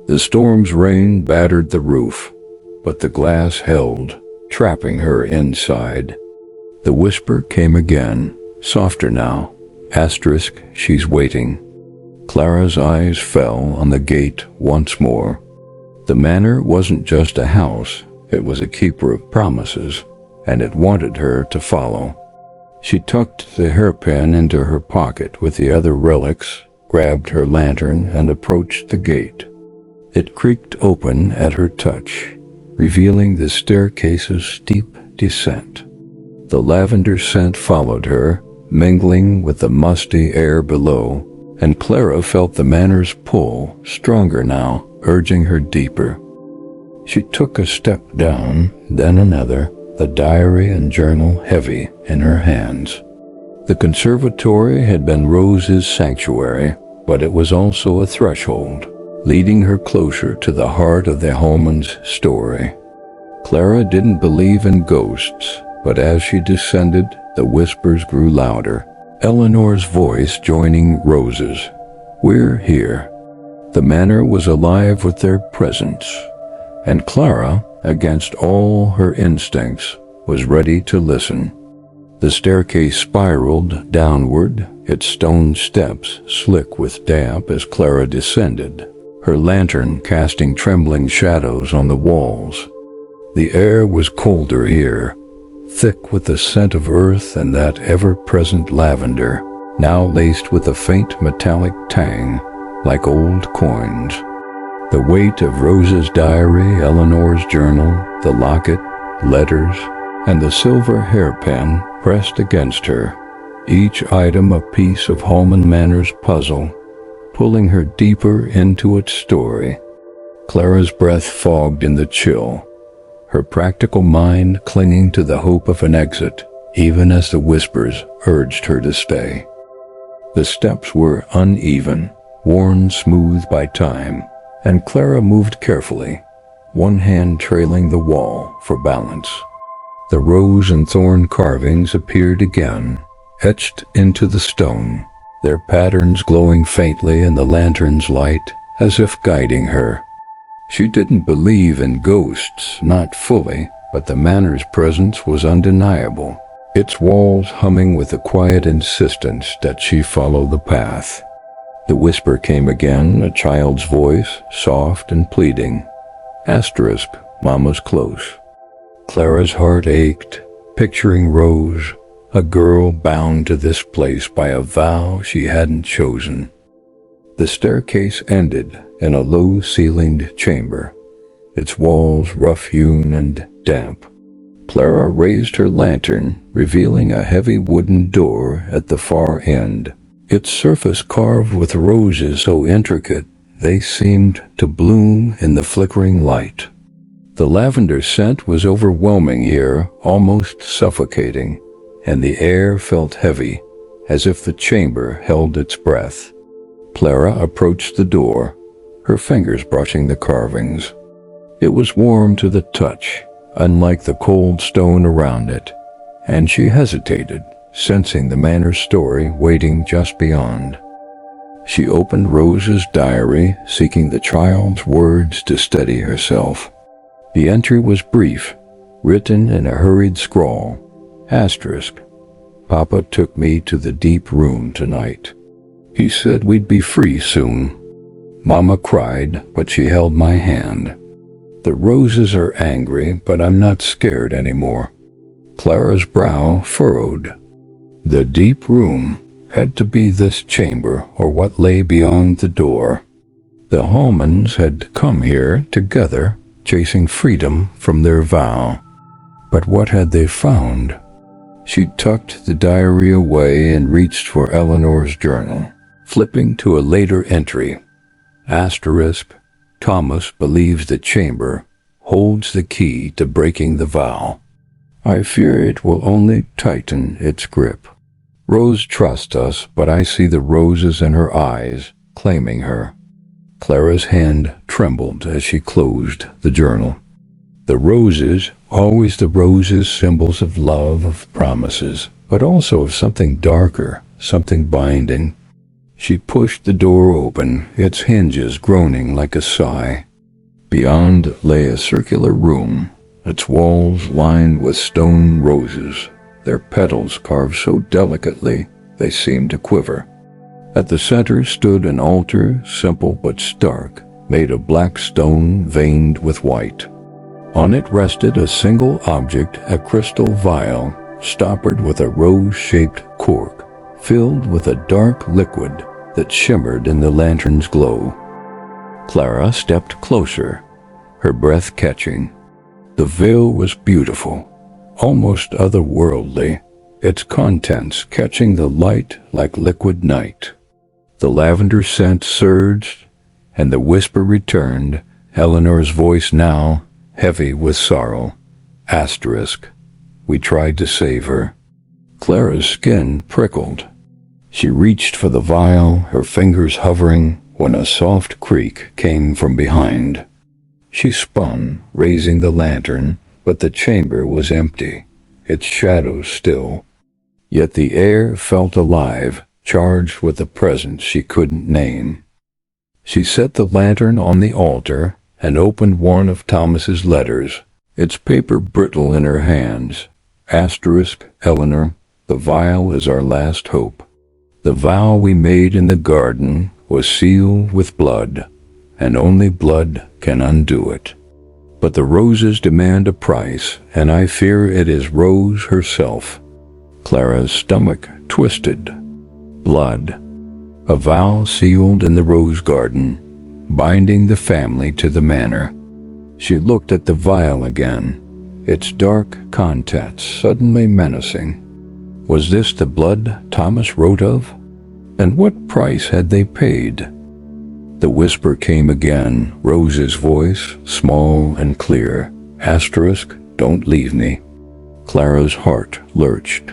The storm's rain battered the roof, but the glass held, trapping her inside. The whisper came again, softer now. Asterisk, she's waiting. Clara's eyes fell on the gate once more. The Manor wasn't just a house, it was a keeper of promises, and it wanted her to follow. She tucked the hairpin into her pocket with the other relics, grabbed her lantern, and approached the gate. It creaked open at her touch, revealing the staircase's steep descent. The lavender scent followed her, mingling with the musty air below, and Clara felt the Manor's pull, stronger now, urging her deeper. She took a step down, then another, the diary and journal heavy in her hands. The conservatory had been Rose's sanctuary, but it was also a threshold, leading her closer to the heart of the Holman's story. Clara didn't believe in ghosts, but as she descended, the whispers grew louder, Eleanor's voice joining Rose's. "We're here." The Manor was alive with their presence, and Clara, against all her instincts, was ready to listen. The staircase spiraled downward, its stone steps slick with damp as Clara descended, her lantern casting trembling shadows on the walls. The air was colder here, thick with the scent of earth and that ever-present lavender, now laced with a faint metallic tang, like old coins. The weight of Rose's diary, Eleanor's journal, the locket, letters, and the silver hairpin pressed against her, each item a piece of Holman Manor's puzzle, pulling her deeper into its story. Clara's breath fogged in the chill, her practical mind clinging to the hope of an exit, even as the whispers urged her to stay. The steps were uneven, worn smooth by time, and Clara moved carefully, one hand trailing the wall for balance. The rose and thorn carvings appeared again, etched into the stone, their patterns glowing faintly in the lantern's light, as if guiding her. She didn't believe in ghosts, not fully, but the Manor's presence was undeniable, its walls humming with a quiet insistence that she follow the path. The whisper came again, a child's voice, soft and pleading. Asterisk, Mama's close. Clara's heart ached, picturing Rose, a girl bound to this place by a vow she hadn't chosen. The staircase ended in a low-ceilinged chamber, its walls rough-hewn and damp. Clara raised her lantern, revealing a heavy wooden door at the far end, its surface carved with roses so intricate they seemed to bloom in the flickering light. The lavender scent was overwhelming here, almost suffocating, and the air felt heavy, as if the chamber held its breath. Clara approached the door, her fingers brushing the carvings. It was warm to the touch, unlike the cold stone around it, and she hesitated, sensing the Manor's story waiting just beyond. She opened Rose's diary, seeking the child's words to steady herself. The entry was brief, written in a hurried scrawl. Asterisk. Papa took me to the deep room tonight. He said we'd be free soon. Mama cried, but she held my hand. The roses are angry, but I'm not scared anymore. Clara's brow furrowed. The deep room had to be this chamber or what lay beyond the door. The Holmans had come here together, chasing freedom from their vow. But what had they found? She tucked the diary away and reached for Eleanor's journal, flipping to a later entry. Asterisk, Thomas believes the chamber holds the key to breaking the vow. I fear it will only tighten its grip. Rose trusts us, but I see the roses in her eyes, claiming her. Clara's hand trembled as she closed the journal. The roses, always the roses, symbols of love, of promises, but also of something darker, something binding. She pushed the door open, its hinges groaning like a sigh. Beyond lay a circular room, its walls lined with stone roses, their petals carved so delicately they seemed to quiver. At the center stood an altar, simple but stark, made of black stone veined with white. On it rested a single object, a crystal vial, stoppered with a rose-shaped cork, filled with a dark liquid that shimmered in the lantern's glow. Clara stepped closer, her breath catching. The veil was beautiful, almost otherworldly, its contents catching the light like liquid night. The lavender scent surged, and the whisper returned, Eleanor's voice now heavy with sorrow. Asterisk. We tried to save her. Clara's skin prickled. She reached for the vial, her fingers hovering, when a soft creak came from behind. She spun, raising the lantern, but the chamber was empty, its shadows still. Yet the air felt alive, charged with a presence she couldn't name. She set the lantern on the altar and opened one of Thomas's letters, its paper brittle in her hands. Asterisk, Eleanor, the vial is our last hope. The vow we made in the garden was sealed with blood, and only blood can undo it. But the roses demand a price, and I fear it is Rose herself. Clara's stomach twisted. Blood. A vow sealed in the rose garden, binding the family to the manor. She looked at the vial again, its dark contents suddenly menacing. Was this the blood Thomas wrote of? And what price had they paid? The whisper came again, Rose's voice, small and clear. Asterisk, don't leave me. Clara's heart lurched.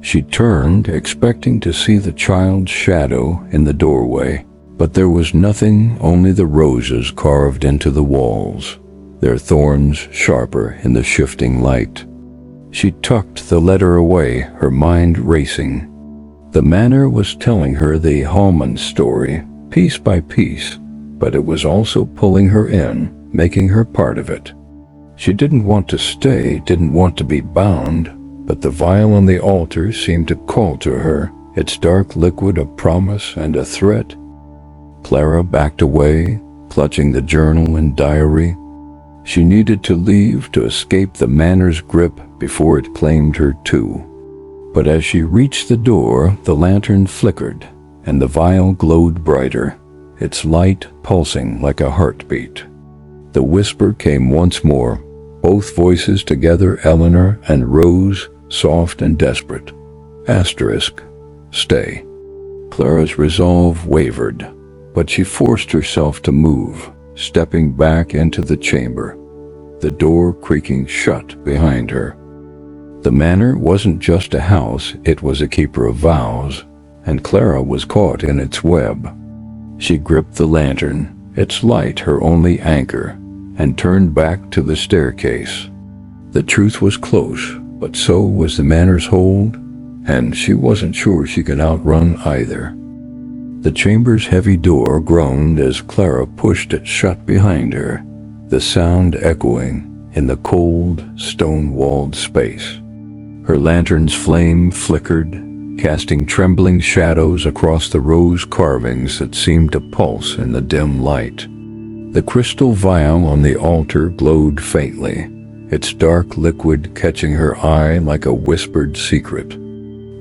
She turned, expecting to see the child's shadow in the doorway, but there was nothing, only the roses carved into the walls, their thorns sharper in the shifting light. She tucked the letter away, her mind racing. The manor was telling her the Hallman story, piece by piece, but it was also pulling her in, making her part of it. She didn't want to stay, didn't want to be bound, but the vial on the altar seemed to call to her, its dark liquid a promise and a threat. Clara backed away, clutching the journal and diary. She needed to leave to escape the manor's grip before it claimed her too. But as she reached the door, the lantern flickered, and the vial glowed brighter, its light pulsing like a heartbeat. The whisper came once more, both voices together, Eleanor and Rose, soft and desperate. Asterisk, stay. Clara's resolve wavered, but she forced herself to move, stepping back into the chamber, the door creaking shut behind her. The manor wasn't just a house, it was a keeper of vows, and Clara was caught in its web. She gripped the lantern, its light her only anchor, and turned back to the staircase. The truth was close, but so was the manor's hold, and she wasn't sure she could outrun either. The chamber's heavy door groaned as Clara pushed it shut behind her, the sound echoing in the cold, stone-walled space. Her lantern's flame flickered, casting trembling shadows across the rose carvings that seemed to pulse in the dim light. The crystal vial on the altar glowed faintly, its dark liquid catching her eye like a whispered secret.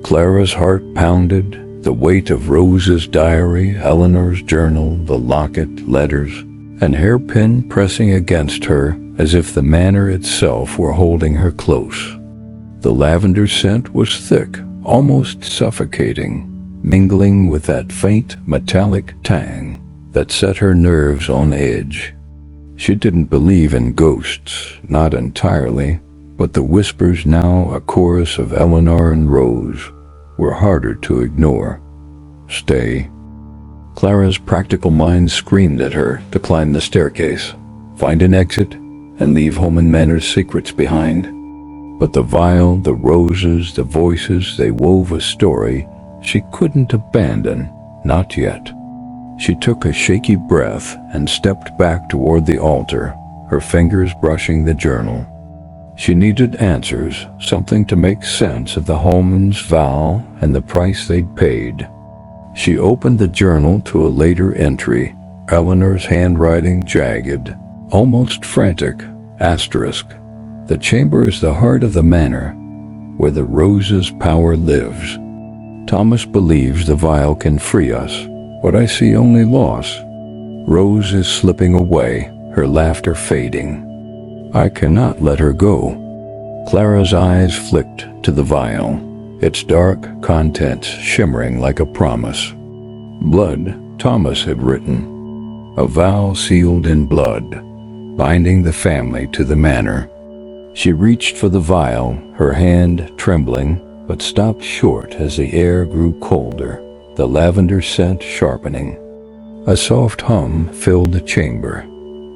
Clara's heart pounded, the weight of Rose's diary, Eleanor's journal, the locket, letters, and hairpin pressing against her as if the manor itself were holding her close. The lavender scent was thick, almost suffocating, mingling with that faint metallic tang that set her nerves on edge. She didn't believe in ghosts, not entirely, but the whispers, now a chorus of Eleanor and Rose, were harder to ignore. Stay. Clara's practical mind screamed at her to climb the staircase, find an exit, and leave home and Manor's secrets behind. But the vial, the roses, the voices, they wove a story she couldn't abandon, not yet. She took a shaky breath and stepped back toward the altar, her fingers brushing the journal. She needed answers, something to make sense of the Hallman's vow and the price they'd paid. She opened the journal to a later entry, Eleanor's handwriting jagged, almost frantic. Asterisk. The chamber is the heart of the manor, where the rose's power lives. Thomas believes the vial can free us, but I see only loss. Rose is slipping away, her laughter fading. I cannot let her go. Clara's eyes flicked to the vial, its dark contents shimmering like a promise. Blood, Thomas had written. A vow sealed in blood, binding the family to the manor. She reached for the vial, her hand trembling, but stopped short as the air grew colder, the lavender scent sharpening. A soft hum filled the chamber,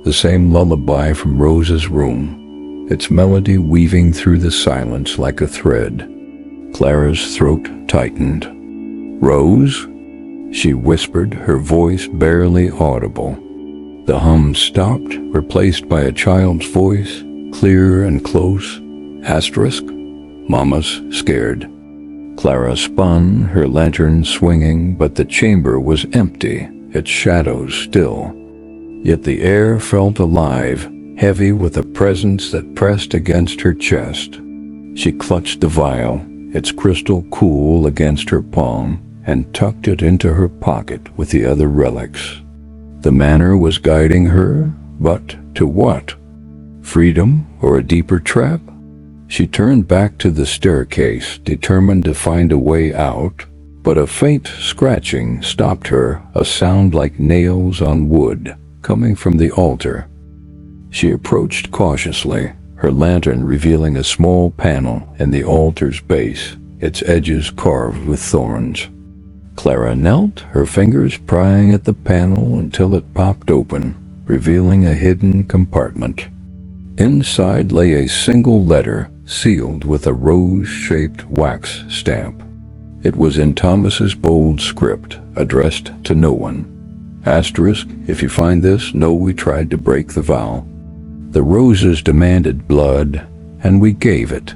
the same lullaby from Rose's room, its melody weaving through the silence like a thread. Clara's throat tightened. "Rose?" she whispered, her voice barely audible. The hum stopped, replaced by a child's voice, clear and close. Asterisk? Mama's scared. Clara spun, her lantern swinging, but the chamber was empty, its shadows still. Yet the air felt alive, heavy with a presence that pressed against her chest. She clutched the vial, its crystal cool against her palm, and tucked it into her pocket with the other relics. The manor was guiding her, but to what? Freedom or a deeper trap? She turned back to the staircase, determined to find a way out, but a faint scratching stopped her, a sound like nails on wood, coming from the altar. She approached cautiously, her lantern revealing a small panel in the altar's base, its edges carved with thorns. Clara knelt, her fingers prying at the panel until it popped open, revealing a hidden compartment. Inside lay a single letter, sealed with a rose-shaped wax stamp. It was in Thomas's bold script, addressed to no one. Asterisk, if you find this, know we tried to break the vow. The roses demanded blood, and we gave it,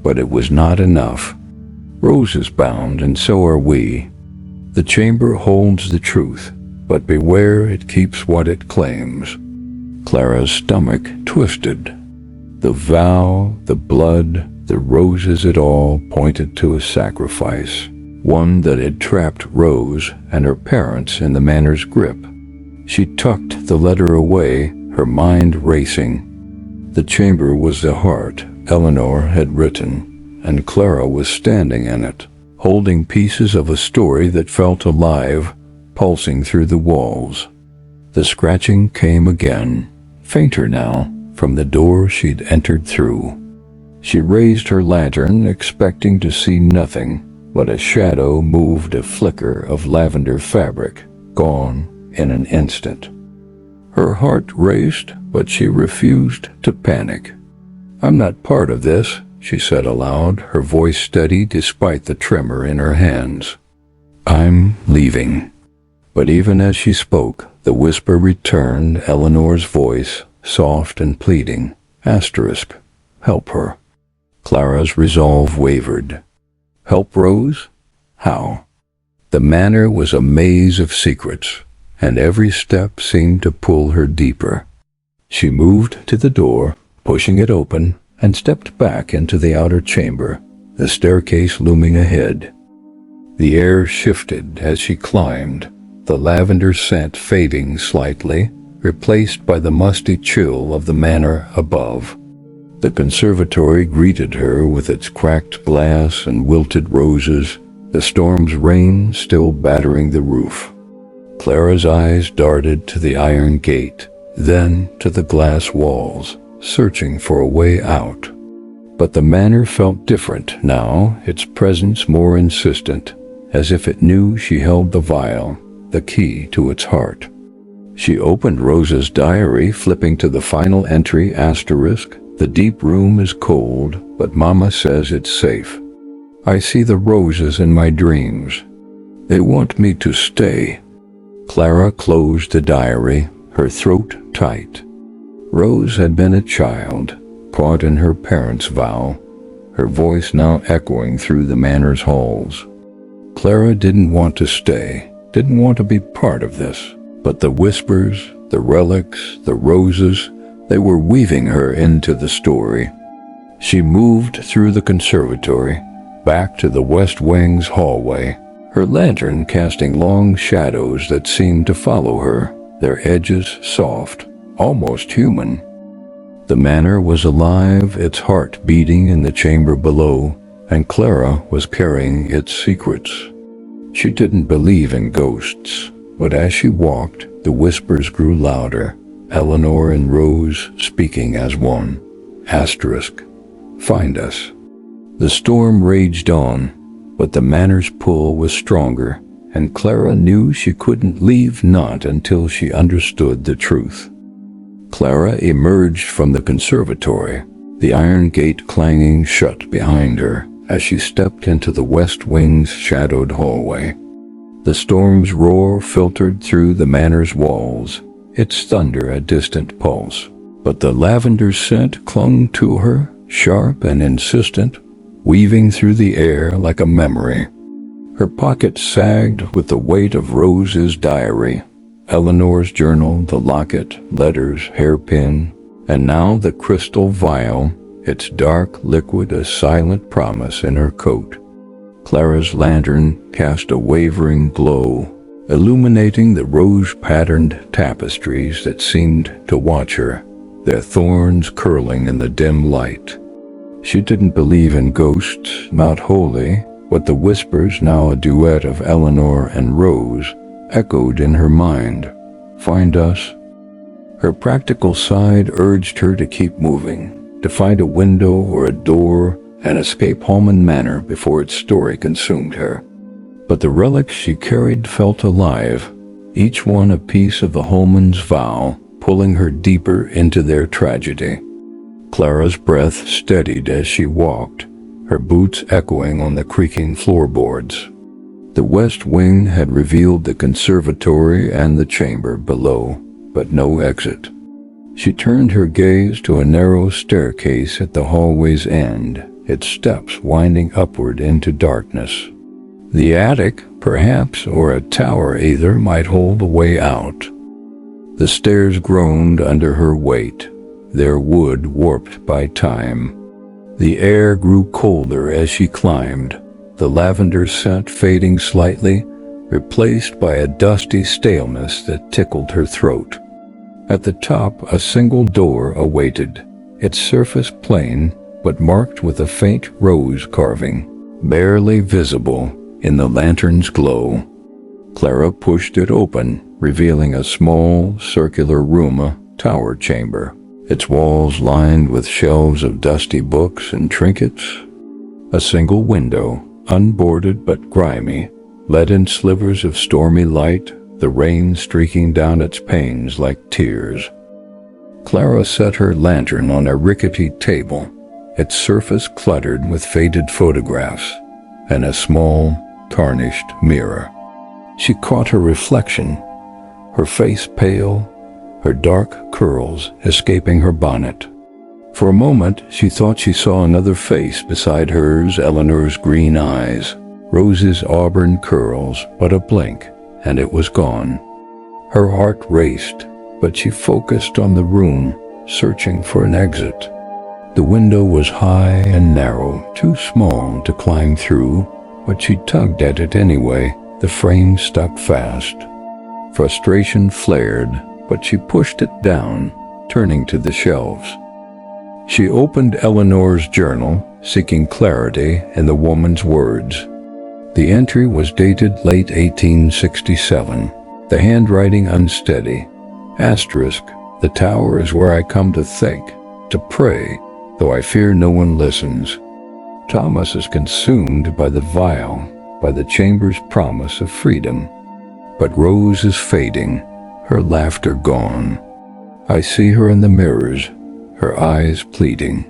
but it was not enough. Rose is bound, and so are we. The chamber holds the truth, but beware it keeps what it claims. Clara's stomach twisted. The vow, the blood, the roses, it all pointed to a sacrifice, one that had trapped Rose and her parents in the manor's grip. She tucked the letter away, her mind racing. The chamber was the heart Eleanor had written, and Clara was standing in it, holding pieces of a story that felt alive, pulsing through the walls. The scratching came again, fainter now, from the door she'd entered through. She raised her lantern, expecting to see nothing, but a shadow moved, a flicker of lavender fabric, gone in an instant. Her heart raced, but she refused to panic. "I'm not part of this," she said aloud, her voice steady despite the tremor in her hands. "I'm leaving." But even as she spoke, the whisper returned, Eleanor's voice, soft and pleading. Asterisk, help her. Clara's resolve wavered. Help Rose? How? The manor was a maze of secrets, and every step seemed to pull her deeper. She moved to the door, pushing it open, and stepped back into the outer chamber, the staircase looming ahead. The air shifted as she climbed, the lavender scent fading slightly, replaced by the musty chill of the manor above. The conservatory greeted her with its cracked glass and wilted roses, the storm's rain still battering the roof. Clara's eyes darted to the iron gate, then to the glass walls, searching for a way out. But the manor felt different now, its presence more insistent, as if it knew she held the vial, the key to its heart. She opened Rose's diary, flipping to the final entry, asterisk, "The deep room is cold, but Mama says it's safe. I see the roses in my dreams. They want me to stay." Clara closed the diary, her throat tight. Rose had been a child, caught in her parents' vow, her voice now echoing through the manor's halls. Clara didn't want to stay, didn't want to be part of this, but the whispers, the relics, the roses, they were weaving her into the story. She moved through the conservatory, back to the West Wing's hallway, her lantern casting long shadows that seemed to follow her, their edges soft, almost human. The manor was alive, its heart beating in the chamber below, and Clara was carrying its secrets. She didn't believe in ghosts, but as she walked, the whispers grew louder, Eleanor and Rose speaking as one. Asterisk. Find us. The storm raged on, but the manor's pull was stronger, and Clara knew she couldn't leave not until she understood the truth. Clara emerged from the conservatory, the iron gate clanging shut behind her as she stepped into the west wing's shadowed hallway. The storm's roar filtered through the manor's walls, its thunder a distant pulse, but the lavender scent clung to her, sharp and insistent, weaving through the air like a memory. Her pocket sagged with the weight of Rose's diary, Eleanor's journal, the locket, letters, hairpin, and now the crystal vial, its dark liquid a silent promise in her coat. Clara's lantern cast a wavering glow, illuminating the rose-patterned tapestries that seemed to watch her, their thorns curling in the dim light. She didn't believe in ghosts, not wholly, but the whispers, now a duet of Eleanor and Rose, echoed in her mind. Find us. Her practical side urged her to keep moving, to find a window or a door and escape Holman Manor before its story consumed her. But the relics she carried felt alive, each one a piece of the Holman's vow, pulling her deeper into their tragedy. Clara's breath steadied as she walked, her boots echoing on the creaking floorboards. The west wing had revealed the conservatory and the chamber below, but no exit. She turned her gaze to a narrow staircase at the hallway's end, its steps winding upward into darkness. The attic, perhaps, or a tower either, might hold a way out. The stairs groaned under her weight, their wood warped by time. The air grew colder as she climbed, the lavender scent fading slightly, replaced by a dusty staleness that tickled her throat. At the top, a single door awaited, its surface plain, but marked with a faint rose carving, barely visible in the lantern's glow. Clara pushed it open, revealing a small, circular room, a tower chamber, its walls lined with shelves of dusty books and trinkets. A single window, unboarded but grimy, let in slivers of stormy light, the rain streaking down its panes like tears. Clara set her lantern on a rickety table, its surface cluttered with faded photographs, and a small, tarnished mirror. She caught her reflection, her face pale, her dark curls escaping her bonnet. For a moment, she thought she saw another face beside hers, Eleanor's green eyes, Rose's auburn curls, but a blink, and it was gone. Her heart raced, but she focused on the room, searching for an exit. The window was high and narrow, too small to climb through, but she tugged at it anyway, the frame stuck fast. Frustration flared, but she pushed it down, turning to the shelves. She opened Eleanor's journal, seeking clarity in the woman's words. The entry was dated late 1867, the handwriting unsteady. Asterisk, the tower is where I come to think, to pray, though I fear no one listens. Thomas is consumed by the vial, by the chamber's promise of freedom. But Rose is fading, her laughter gone. I see her in the mirrors, her eyes pleading.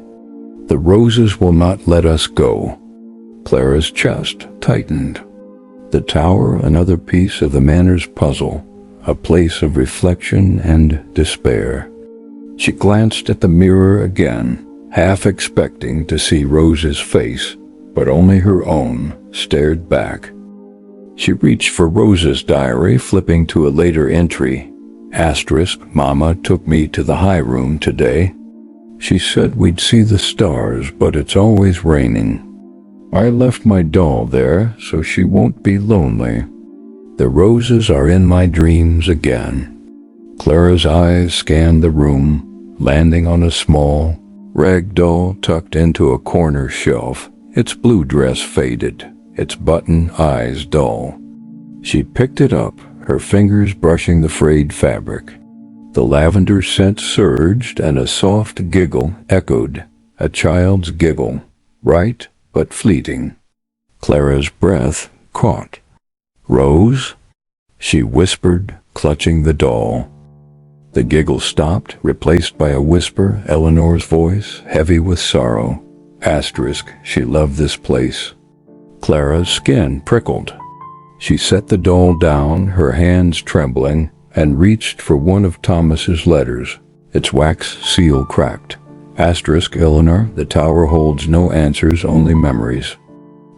The roses will not let us go. Clara's chest tightened. The tower, another piece of the manor's puzzle, a place of reflection and despair. She glanced at the mirror again, half expecting to see Rose's face, but only her own stared back. She reached for Rose's diary, flipping to a later entry. Asterisk, Mama took me to the high room today. She said we'd see the stars, but it's always raining. I left my doll there, so she won't be lonely. The roses are in my dreams again. Clara's eyes scanned the room, landing on a small rag doll tucked into a corner shelf, its blue dress faded, its button eyes dull. She picked it up, her fingers brushing the frayed fabric. The lavender scent surged and a soft giggle echoed, a child's giggle, bright but fleeting. Clara's breath caught. "Rose?" she whispered, clutching the doll. The giggle stopped, replaced by a whisper, Eleanor's voice, heavy with sorrow. She loved this place. Clara's skin prickled. She set the doll down, her hands trembling, and reached for one of Thomas's letters. Its wax seal cracked. Eleanor, the tower holds no answers, only memories.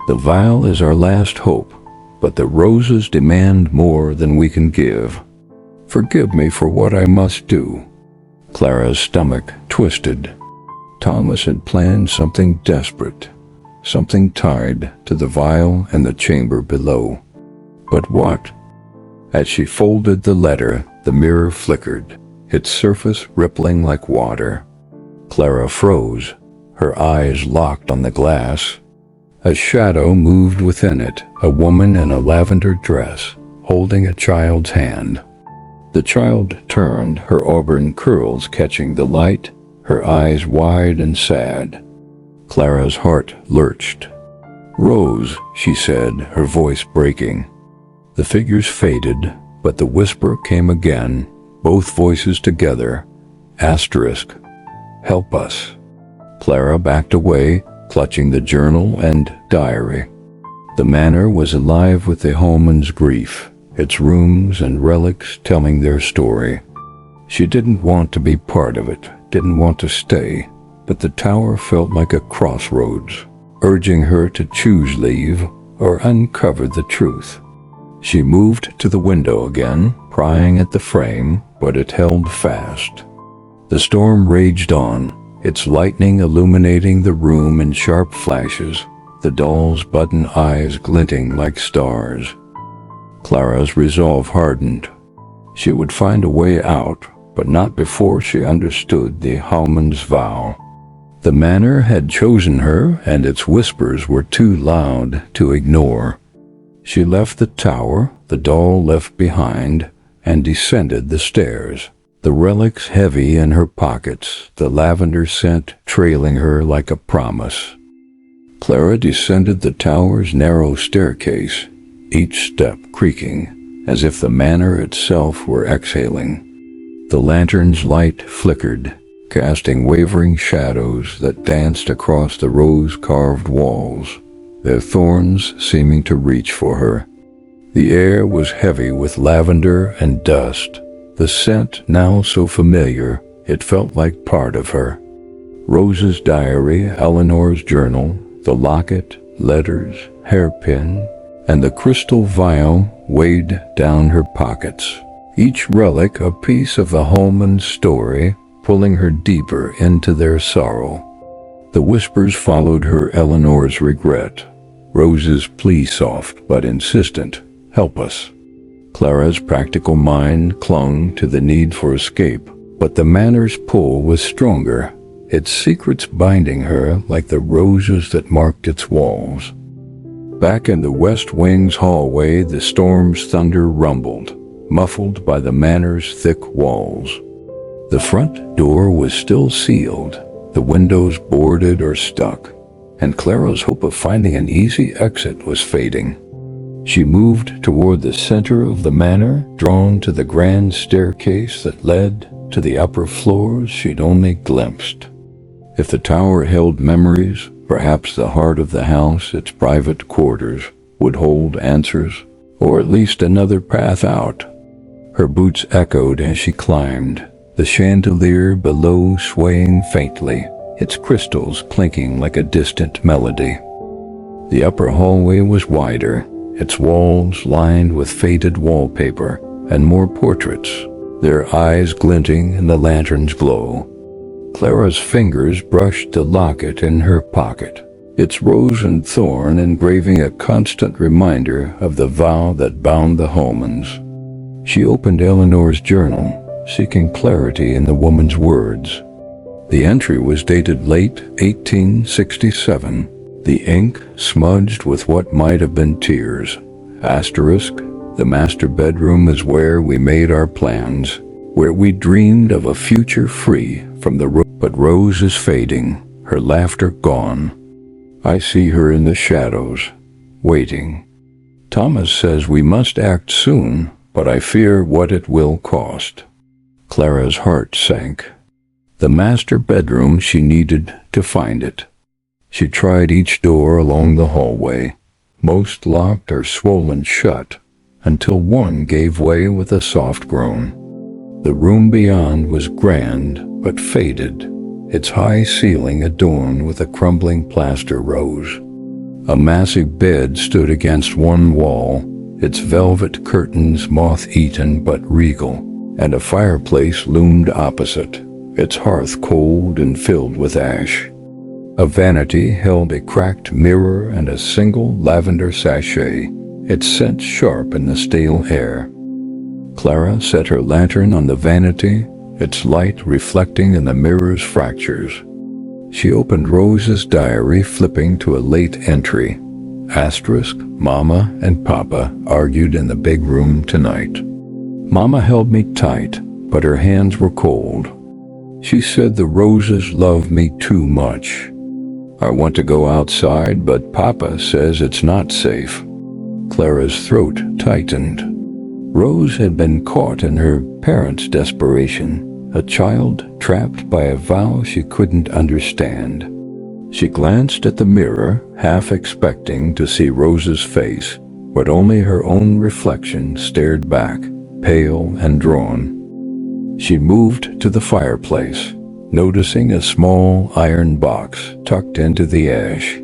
The vial is our last hope, but the roses demand more than we can give. Forgive me for what I must do. Clara's stomach twisted. Thomas had planned something desperate, something tied to the vial and the chamber below. But what? As she folded the letter, the mirror flickered, its surface rippling like water. Clara froze, her eyes locked on the glass. A shadow moved within it, a woman in a lavender dress, holding a child's hand. The child turned, her auburn curls catching the light, her eyes wide and sad. Clara's heart lurched. "Rose," she said, her voice breaking. The figures faded, but the whisper came again, both voices together. Help us. Clara backed away, clutching the journal and diary. The manor was alive with the Holman's grief, its rooms and relics telling their story. She didn't want to be part of it, didn't want to stay, but the tower felt like a crossroads, urging her to choose leave or uncover the truth. She moved to the window again, prying at the frame, but it held fast. The storm raged on, its lightning illuminating the room in sharp flashes, the doll's button eyes glinting like stars. Clara's resolve hardened. She would find a way out, but not before she understood the Holman's vow. The manor had chosen her, and its whispers were too loud to ignore. She left the tower, the doll left behind, and descended the stairs, the relics heavy in her pockets, the lavender scent trailing her like a promise. Clara descended the tower's narrow staircase, each step creaking, as if the manor itself were exhaling. The lantern's light flickered, casting wavering shadows that danced across the rose-carved walls, their thorns seeming to reach for her. The air was heavy with lavender and dust, the scent now so familiar it felt like part of her. Rose's diary, Eleanor's journal, the locket, letters, hairpin, and the crystal vial weighed down her pockets, each relic a piece of the Holman's story, pulling her deeper into their sorrow. The whispers followed her Eleanor's regret, Rose's plea soft but insistent, "Help us." Clara's practical mind clung to the need for escape, but the manor's pull was stronger, its secrets binding her like the roses that marked its walls. Back in the West Wing's hallway, the storm's thunder rumbled, muffled by the manor's thick walls. The front door was still sealed, the windows boarded or stuck, and Clara's hope of finding an easy exit was fading. She moved toward the center of the manor, drawn to the grand staircase that led to the upper floors she'd only glimpsed. If the tower held memories, perhaps the heart of the house, its private quarters, would hold answers, or at least another path out. Her boots echoed as she climbed, the chandelier below swaying faintly, its crystals clinking like a distant melody. The upper hallway was wider, its walls lined with faded wallpaper and more portraits, their eyes glinting in the lantern's glow. Clara's fingers brushed the locket in her pocket, its rose and thorn engraving a constant reminder of the vow that bound the Holmans. She opened Eleanor's journal, seeking clarity in the woman's words, The entry was dated late 1867, the ink smudged with what might have been tears. Asterisk, the master bedroom is where we made our plans, where we dreamed of a future free from the but Rose is fading, her laughter gone. I see her in the shadows, waiting. Thomas says we must act soon, but I fear what it will cost. Clara's heart sank. The master bedroom, she needed to find it. She tried each door along the hallway. Most locked or swollen shut, until one gave way with a soft groan. The room beyond was grand, but faded, its high ceiling adorned with a crumbling plaster rose. A massive bed stood against one wall, its velvet curtains moth-eaten but regal, and a fireplace loomed opposite, its hearth cold and filled with ash. A vanity held a cracked mirror and a single lavender sachet, its scent sharp in the stale air. Clara set her lantern on the vanity, its light reflecting in the mirror's fractures. She opened Rose's diary, flipping to a late entry. Asterisk, Mama and Papa argued in the big room tonight. Mama held me tight, but her hands were cold. She said the roses love me too much. I want to go outside, but Papa says it's not safe. Clara's throat tightened. Rose had been caught in her parents' desperation, a child trapped by a vow she couldn't understand. She glanced at the mirror, half expecting to see Rose's face, but only her own reflection stared back, pale and drawn. She moved to the fireplace, noticing a small iron box tucked into the ash.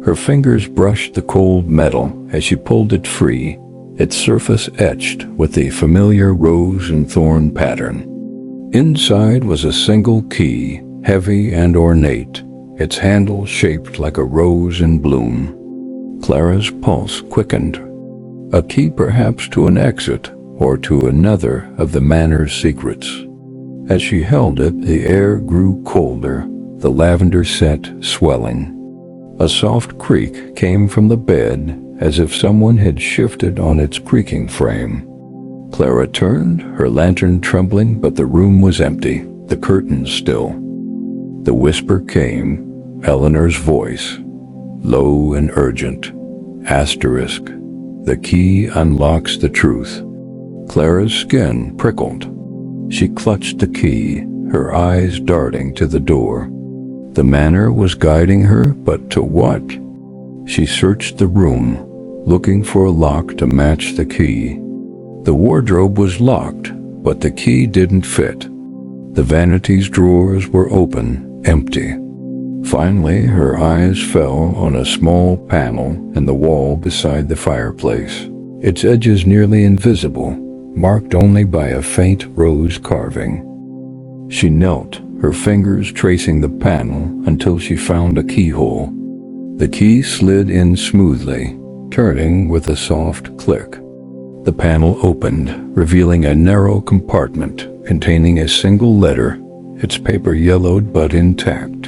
Her fingers brushed the cold metal as she pulled it free, its surface etched with the familiar rose and thorn pattern. Inside was a single key, heavy and ornate, its handle shaped like a rose in bloom. Clara's pulse quickened. A key perhaps to an exit or to another of the Manor's secrets. As she held it, the air grew colder, the lavender scent swelling. A soft creak came from the bed, as if someone had shifted on its creaking frame. Clara turned, her lantern trembling, but the room was empty, the curtains still. The whisper came, Eleanor's voice, low and urgent. Asterisk, the key unlocks the truth. Clara's skin prickled. She clutched the key, her eyes darting to the door. The Manor was guiding her, but to what? She searched the room, looking for a lock to match the key. The wardrobe was locked, but the key didn't fit. The vanity's drawers were open, empty. Finally, her eyes fell on a small panel in the wall beside the fireplace, its edges nearly invisible, marked only by a faint rose carving. She knelt, her fingers tracing the panel until she found a keyhole. The key slid in smoothly, turning with a soft click. The panel opened, revealing a narrow compartment containing a single letter, its paper yellowed but intact.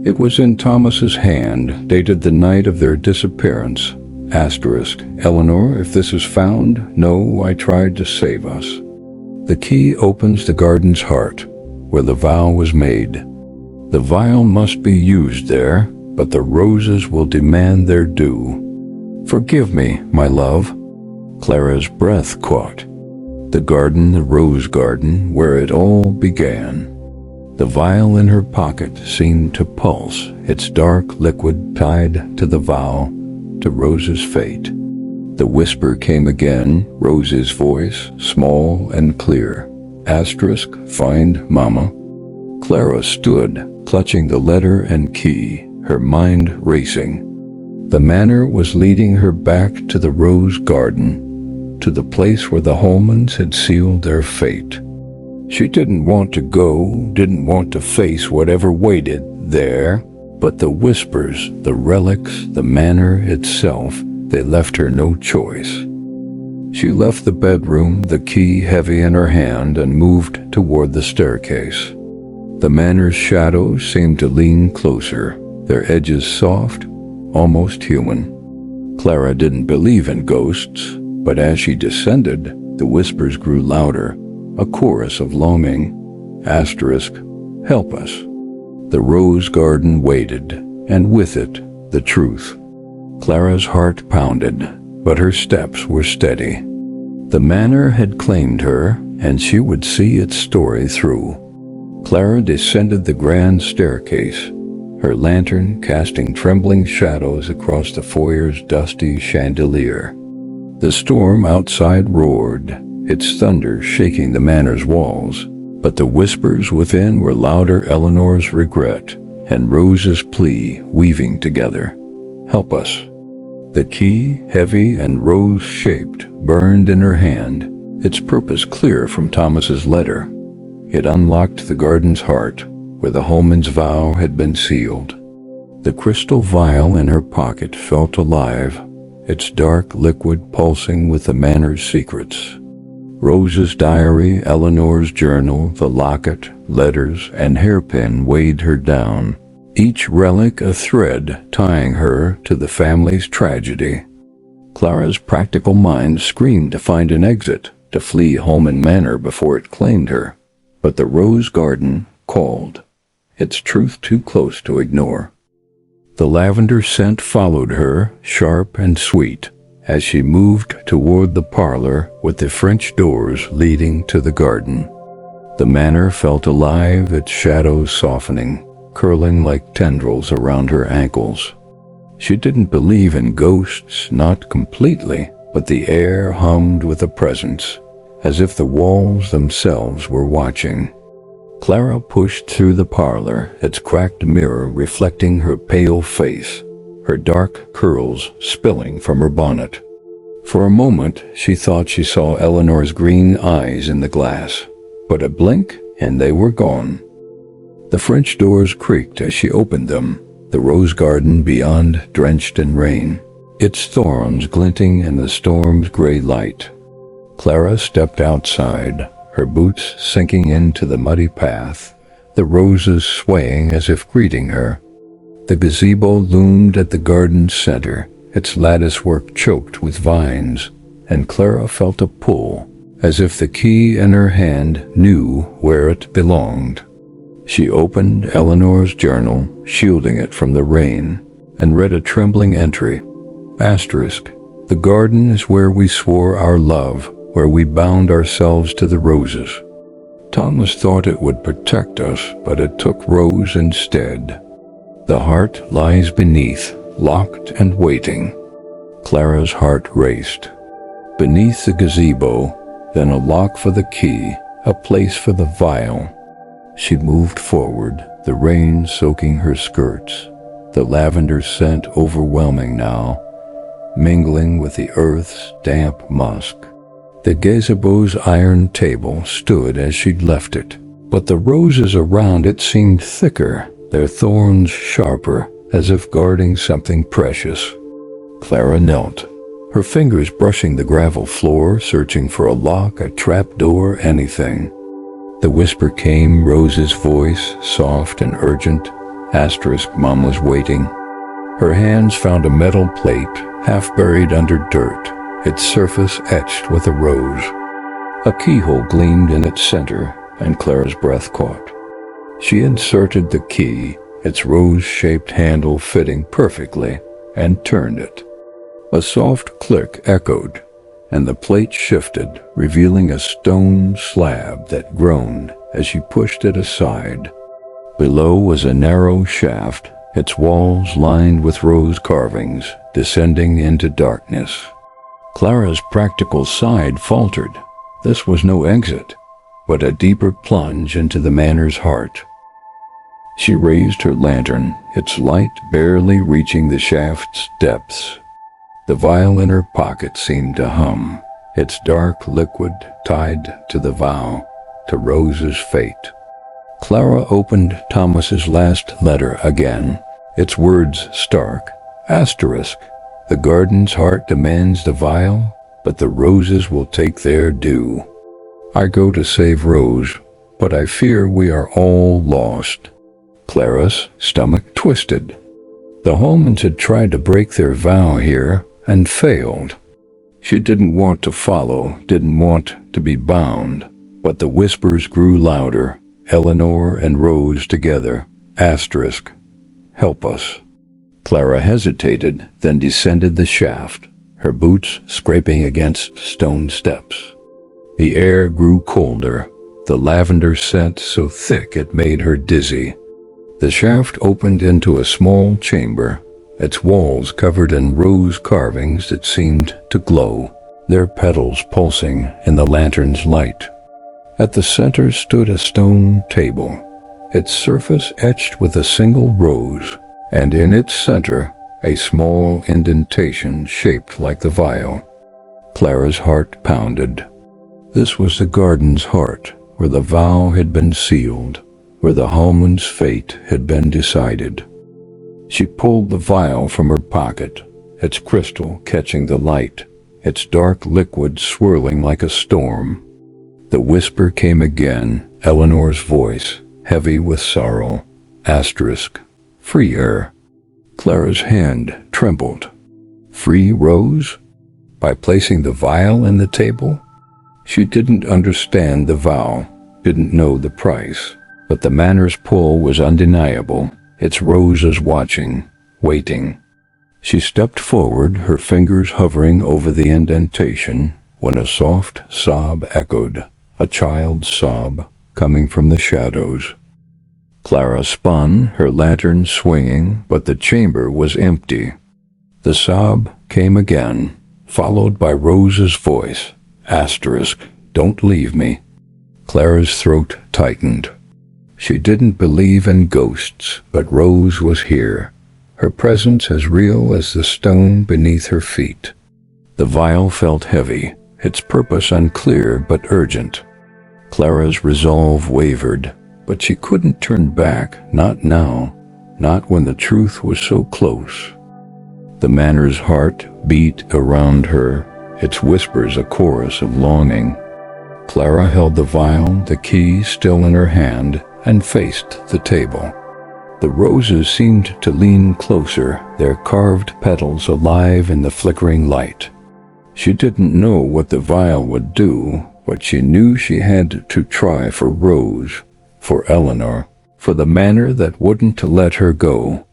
It was in Thomas's hand, dated the night of their disappearance. Asterisk, Eleanor, if this is found, know I tried to save us. The key opens the garden's heart, where the vow was made. The vial must be used there, but the roses will demand their due. Forgive me, my love. Clara's breath caught. The garden, the rose garden, where it all began. The vial in her pocket seemed to pulse, its dark liquid tied to the vow, to Rose's fate. The whisper came again, Rose's voice, small and clear. Asterisk, find Mama. Clara stood, clutching the letter and key, her mind racing. The Manor was leading her back to the rose garden, to the place where the Holmans had sealed their fate. She didn't want to go, didn't want to face whatever waited there, but the whispers, the relics, the Manor itself, they left her no choice. She left the bedroom, the key heavy in her hand, and moved toward the staircase. The manor's shadows seemed to lean closer, their edges soft, almost human. Clara didn't believe in ghosts, but as she descended, the whispers grew louder, a chorus of longing. Asterisk, help us. The rose garden waited, and with it, the truth. Clara's heart pounded, but her steps were steady. The manor had claimed her, and she would see its story through. Clara descended the grand staircase, her lantern casting trembling shadows across the foyer's dusty chandelier. The storm outside roared, its thunder shaking the manor's walls, but the whispers within were louder Eleanor's regret and Rose's plea weaving together. Help us. The key, heavy and rose-shaped, burned in her hand, its purpose clear from Thomas's letter. It unlocked the garden's heart, where the Holman's vow had been sealed. The crystal vial in her pocket felt alive, its dark liquid pulsing with the manor's secrets. Rose's diary, Eleanor's journal, the locket, letters, and hairpin weighed her down, each relic a thread tying her to the family's tragedy. Clara's practical mind screamed to find an exit, to flee Holman Manor before it claimed her. But the rose garden called, its truth too close to ignore. The lavender scent followed her, sharp and sweet, as she moved toward the parlor with the French doors leading to the garden. The manor felt alive, its shadows softening, curling like tendrils around her ankles. She didn't believe in ghosts, not completely, but the air hummed with a presence, as if the walls themselves were watching. Clara pushed through the parlor, its cracked mirror reflecting her pale face, her dark curls spilling from her bonnet. For a moment, she thought she saw Eleanor's green eyes in the glass, but a blink and they were gone. The French doors creaked as she opened them, the rose garden beyond drenched in rain, its thorns glinting in the storm's gray light. Clara stepped outside, her boots sinking into the muddy path, the roses swaying as if greeting her. The gazebo loomed at the garden's center, its latticework choked with vines, and Clara felt a pull, as if the key in her hand knew where it belonged. She opened Eleanor's journal, shielding it from the rain, and read a trembling entry. Asterisk, the garden is where we swore our love, where we bound ourselves to the roses. Thomas thought it would protect us, but it took Rose instead. The heart lies beneath, locked and waiting. Clara's heart raced. Beneath the gazebo, then a lock for the key, a place for the vial. She moved forward, the rain soaking her skirts, the lavender scent overwhelming now, mingling with the earth's damp musk. The gazebo's iron table stood as she'd left it, but the roses around it seemed thicker, their thorns sharper, as if guarding something precious. Clara knelt, her fingers brushing the gravel floor, searching for a lock, a trapdoor, anything. The whisper came, Rose's voice, soft and urgent. Asterisk, Mom was waiting. Her hands found a metal plate, half buried under dirt, its surface etched with a rose. A keyhole gleamed in its center, and Clara's breath caught. She inserted the key, its rose-shaped handle fitting perfectly, and turned it. A soft click echoed, and the plate shifted, revealing a stone slab that groaned as she pushed it aside. Below was a narrow shaft, its walls lined with rose carvings, descending into darkness. Clara's practical side faltered. This was no exit, but a deeper plunge into the manor's heart. She raised her lantern, its light barely reaching the shaft's depths. The vial in her pocket seemed to hum, its dark liquid tied to the vow, to Rose's fate. Clara opened Thomas's last letter again, its words stark. Asterisk, the garden's heart demands the vial, but the roses will take their due. I go to save Rose, but I fear we are all lost." Clara's stomach twisted. The Holmans had tried to break their vow here and failed. She didn't want to follow, didn't want to be bound, but the whispers grew louder. Eleanor and Rose together. Asterisk. Help us. Clara hesitated, then descended the shaft, her boots scraping against stone steps. The air grew colder, the lavender scent so thick it made her dizzy. The shaft opened into a small chamber, its walls covered in rose carvings that seemed to glow, their petals pulsing in the lantern's light. At the center stood a stone table, its surface etched with a single rose, and in its center a small indentation shaped like the vial. Clara's heart pounded. This was the garden's heart, where the vow had been sealed, where the Holman's fate had been decided. She pulled the vial from her pocket, its crystal catching the light, its dark liquid swirling like a storm. The whisper came again, Eleanor's voice, heavy with sorrow. Asterisk. Free her. Clara's hand trembled. Free Rose? By placing the vial in the table? She didn't understand the vow, didn't know the price, but the Manor's pull was undeniable, its Rose's watching, waiting. She stepped forward, her fingers hovering over the indentation, when a soft sob echoed, a child's sob coming from the shadows. Clara spun, her lantern swinging, but the chamber was empty. The sob came again, followed by Rose's voice. Asterisk. Don't leave me. Clara's throat tightened. She didn't believe in ghosts, but Rose was here, her presence as real as the stone beneath her feet. The vial felt heavy, its purpose unclear but urgent. Clara's resolve wavered, but she couldn't turn back, not now, not when the truth was so close. The Manor's heart beat around her, its whispers a chorus of longing. Clara held the vial, the key still in her hand, and faced the table. The roses seemed to lean closer, their carved petals alive in the flickering light. She didn't know what the vial would do, but she knew she had to try for Rose, for Eleanor, for the Manor that wouldn't let her go.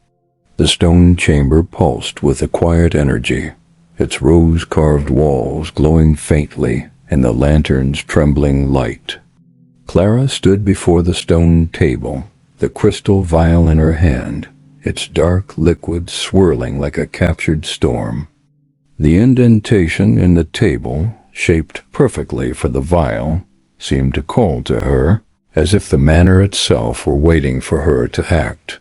The stone chamber pulsed with a quiet energy, its rose-carved walls glowing faintly in the lantern's trembling light. Clara stood before the stone table, the crystal vial in her hand, its dark liquid swirling like a captured storm. The indentation in the table, shaped perfectly for the vial, seemed to call to her, as if the Manor itself were waiting for her to act.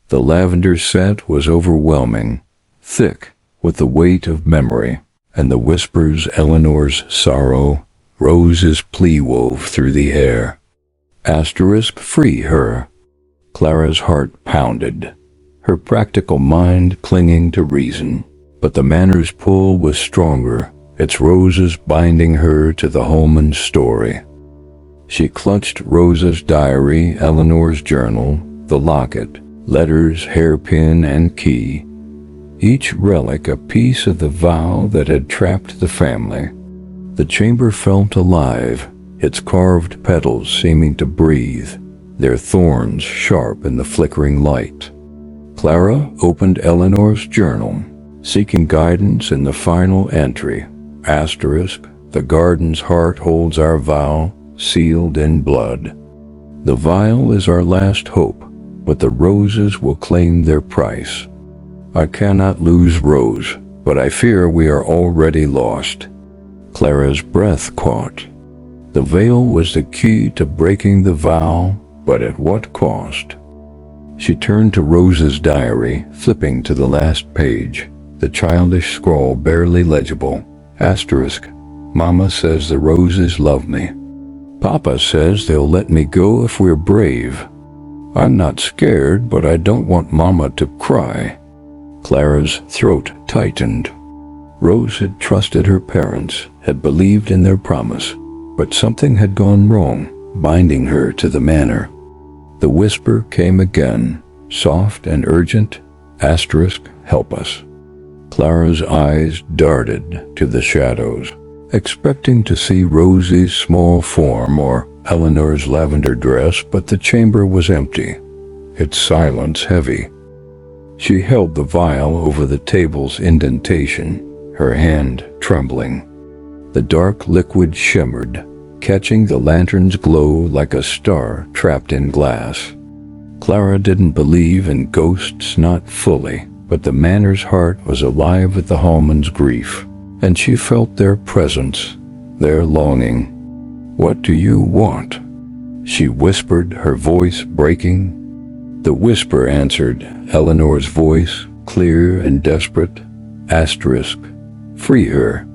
The lavender scent was overwhelming, thick with the weight of memory, and the whispers Eleanor's sorrow, Rose's plea wove through the air. Asterisk. Free her. Clara's heart pounded, her practical mind clinging to reason, but the Manor's pull was stronger, its roses binding her to the Holman's story. She clutched Rose's diary, Eleanor's journal, the locket, letters, hairpin, and key, each relic a piece of the vow that had trapped the family. The chamber felt alive, its carved petals seeming to breathe, their thorns sharp in the flickering light. Clara opened Eleanor's journal, seeking guidance in the final entry. Asterisk. The garden's heart holds our vow, sealed in blood. The vial is our last hope, but the roses will claim their price. I cannot lose Rose, but I fear we are already lost. Clara's breath caught. The veil was the key to breaking the vow, but at what cost? She turned to Rose's diary, flipping to the last page, the childish scrawl barely legible. Asterisk. Mama says the roses love me. Papa says they'll let me go if we're brave. I'm not scared, but I don't want Mama to cry. Clara's throat tightened. Rose had trusted her parents, had believed in their promise, but something had gone wrong, binding her to the manor. The whisper came again, soft and urgent, "Help us." Clara's eyes darted to the shadows, expecting to see Rosie's small form or Eleanor's lavender dress, but the chamber was empty, its silence heavy. She held the vial over the table's indentation, her hand trembling. The dark liquid shimmered, catching the lantern's glow like a star trapped in glass. Clara didn't believe in ghosts, not fully, but the manor's heart was alive with the Hallman's grief, and she felt their presence, their longing. "What do you want?" she whispered, her voice breaking. The whisper answered Eleanor's voice, clear and desperate. "Free her."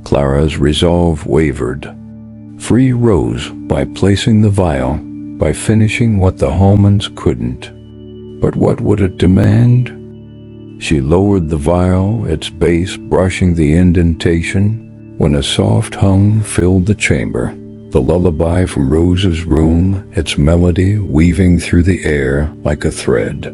Clara's resolve wavered. Free Rose by placing the vial, by finishing what the Hallmans couldn't. But what would it demand? She lowered the vial, its base brushing the indentation, when a soft hum filled the chamber. The lullaby from Rose's room, its melody weaving through the air like a thread.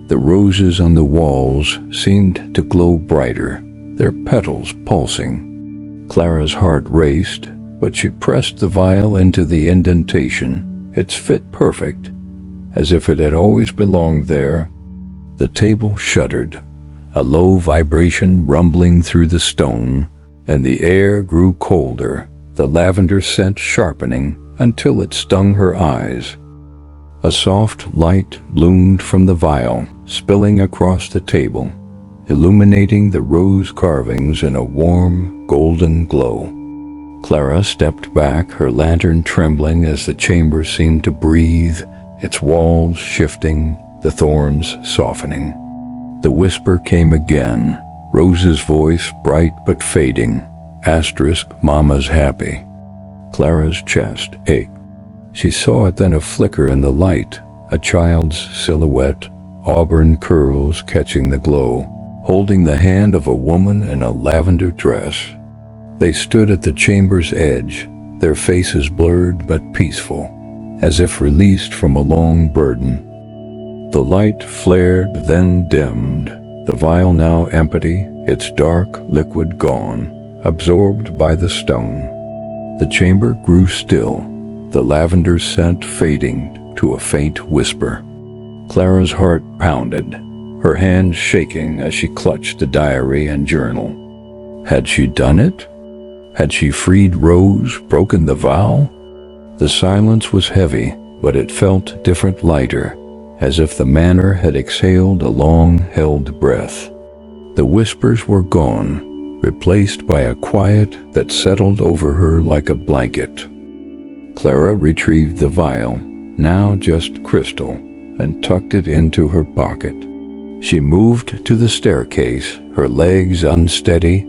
The roses on the walls seemed to glow brighter, their petals pulsing. Clara's heart raced, but she pressed the vial into the indentation, its fit perfect, as if it had always belonged there. The table shuddered, a low vibration rumbling through the stone, and the air grew colder, the lavender scent sharpening until it stung her eyes. A soft light bloomed from the vial, spilling across the table, illuminating the rose carvings in a warm, golden glow. Clara stepped back, her lantern trembling as the chamber seemed to breathe, its walls shifting, the thorns softening. The whisper came again, Rose's voice bright but fading. Mama's happy. Clara's chest ached. She saw it then, a flicker in the light, a child's silhouette, auburn curls catching the glow, holding the hand of a woman in a lavender dress. They stood at the chamber's edge, their faces blurred but peaceful, as if released from a long burden. The light flared, then dimmed, the vial now empty, its dark liquid gone, absorbed by the stone. The chamber grew still, the lavender scent fading to a faint whisper. Clara's heart pounded, her hands shaking as she clutched the diary and journal. Had she done it? Had she freed Rose, broken the vow? The silence was heavy, but it felt different, lighter, as if the manor had exhaled a long-held breath. The whispers were gone, replaced by a quiet that settled over her like a blanket. Clara retrieved the vial, now just crystal, and tucked it into her pocket. She moved to the staircase, her legs unsteady,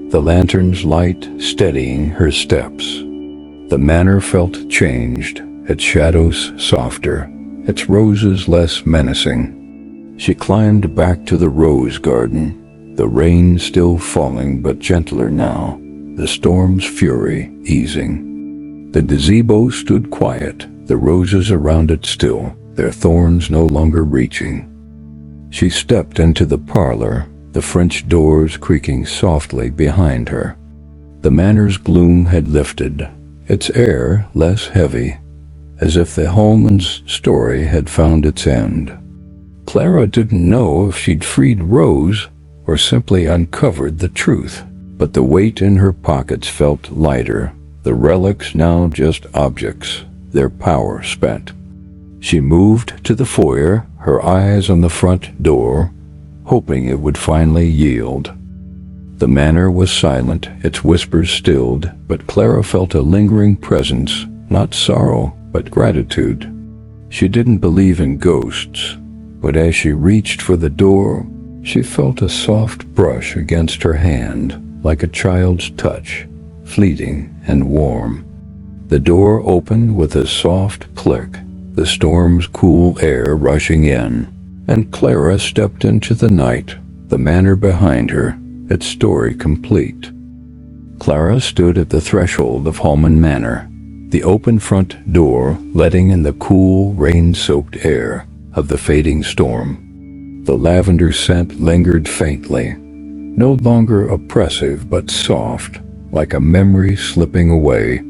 the lantern's light steadying her steps. The manor felt changed, its shadows softer, its roses less menacing. She climbed back to the rose garden, the rain still falling but gentler now, the storm's fury easing. The gazebo stood quiet, the roses around it still, their thorns no longer reaching. She stepped into the parlor, the French doors creaking softly behind her. The manor's gloom had lifted, its air less heavy, as if the Hallman's story had found its end. Clara didn't know if she'd freed Rose or simply uncovered the truth, but the weight in her pockets felt lighter, the relics now just objects, their power spent. She moved to the foyer, her eyes on the front door, hoping it would finally yield. The manor was silent, its whispers stilled, but Clara felt a lingering presence, not sorrow, but gratitude. She didn't believe in ghosts, but as she reached for the door, she felt a soft brush against her hand, like a child's touch, fleeting and warm. The door opened with a soft click, the storm's cool air rushing in, and Clara stepped into the night, the manor behind her, its story complete. Clara stood at the threshold of Hallman Manor, the open front door letting in the cool, rain-soaked air of the fading storm. The lavender scent lingered faintly, no longer oppressive but soft, like a memory slipping away.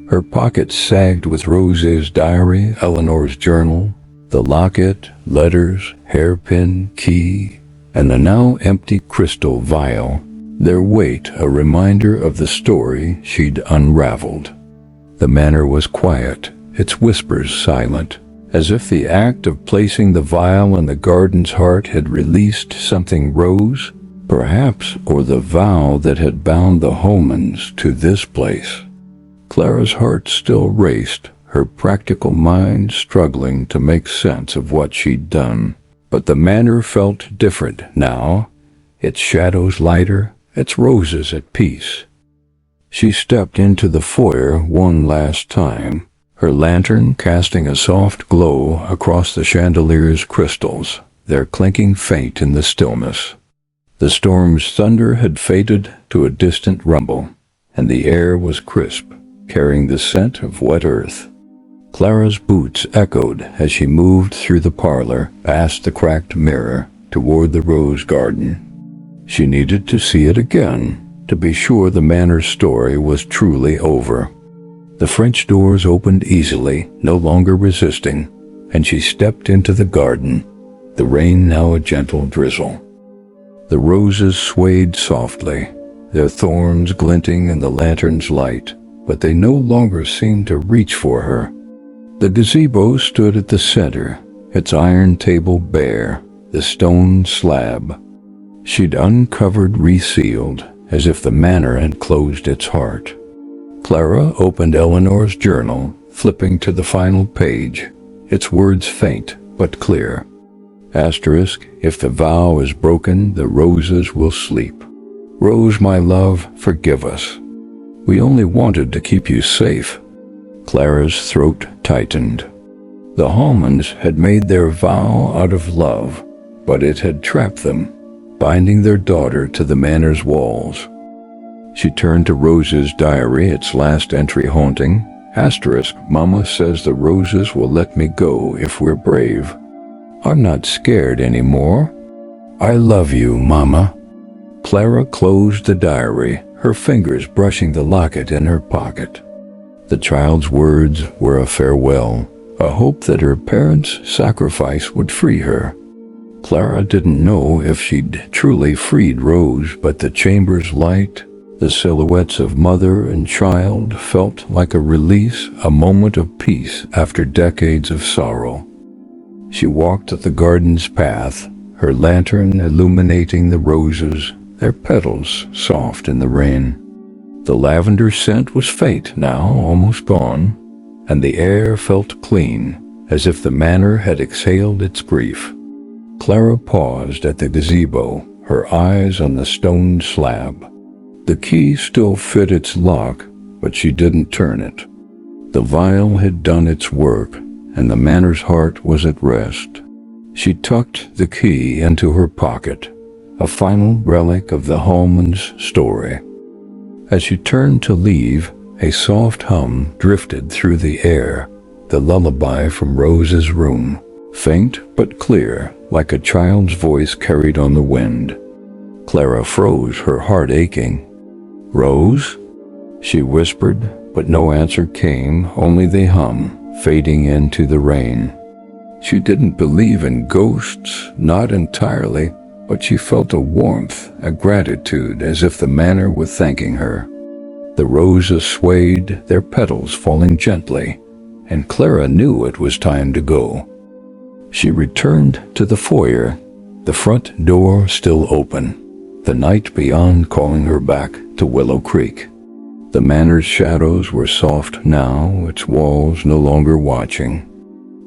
Her pocket sagged with Rose's diary, Eleanor's journal, the locket, letters, hairpin, key, and the now empty crystal vial, their weight a reminder of the story she'd unraveled. The manor was quiet, its whispers silent, as if the act of placing the vial in the garden's heart had released something. Rose, perhaps, or the vow that had bound the Holmans to this place. Clara's heart still raced, her practical mind struggling to make sense of what she'd done. But the manor felt different now, its shadows lighter, its roses at peace. She stepped into the foyer one last time, her lantern casting a soft glow across the chandelier's crystals, their clinking faint in the stillness. The storm's thunder had faded to a distant rumble, and the air was crisp, carrying the scent of wet earth. Clara's boots echoed as she moved through the parlor, past the cracked mirror, toward the rose garden. She needed to see it again, to be sure the manor's story was truly over. The French doors opened easily, no longer resisting, and she stepped into the garden, the rain now a gentle drizzle. The roses swayed softly, their thorns glinting in the lantern's light, but they no longer seemed to reach for her. The gazebo stood at the center, its iron table bare, the stone slab. She'd uncovered, resealed, as if the manor had closed its heart. Clara opened Eleanor's journal, flipping to the final page, its words faint but clear. Asterisk, if the vow is broken, the roses will sleep. Rose, my love, forgive us. We only wanted to keep you safe. Clara's throat tightened. The Holmans had made their vow out of love, but it had trapped them, binding their daughter to the manor's walls. She turned to Rose's diary, its last entry haunting. Asterisk, Mama says the roses will let me go if we're brave. I'm not scared anymore. I love you, Mama. Clara closed the diary, her fingers brushing the locket in her pocket. The child's words were a farewell, a hope that her parents' sacrifice would free her. Clara didn't know if she'd truly freed Rose, but the chamber's light, the silhouettes of mother and child felt like a release, a moment of peace after decades of sorrow. She walked the garden's path, her lantern illuminating the roses, their petals soft in the rain. The lavender scent was faint now, almost gone, and the air felt clean, as if the manor had exhaled its grief. Clara paused at the gazebo, her eyes on the stone slab. The key still fit its lock, but she didn't turn it. The vial had done its work, and the manor's heart was at rest. She tucked the key into her pocket, a final relic of the Holmans' story. As she turned to leave, a soft hum drifted through the air, the lullaby from Rose's room, faint but clear, like a child's voice carried on the wind. Clara froze, her heart aching. "Rose?" she whispered, but no answer came, only the hum, fading into the rain. She didn't believe in ghosts, not entirely, but she felt a warmth, a gratitude, as if the manor were thanking her. The roses swayed, their petals falling gently, and Clara knew it was time to go. She returned to the foyer, the front door still open, the night beyond calling her back to Willow Creek. The manor's shadows were soft now, its walls no longer watching.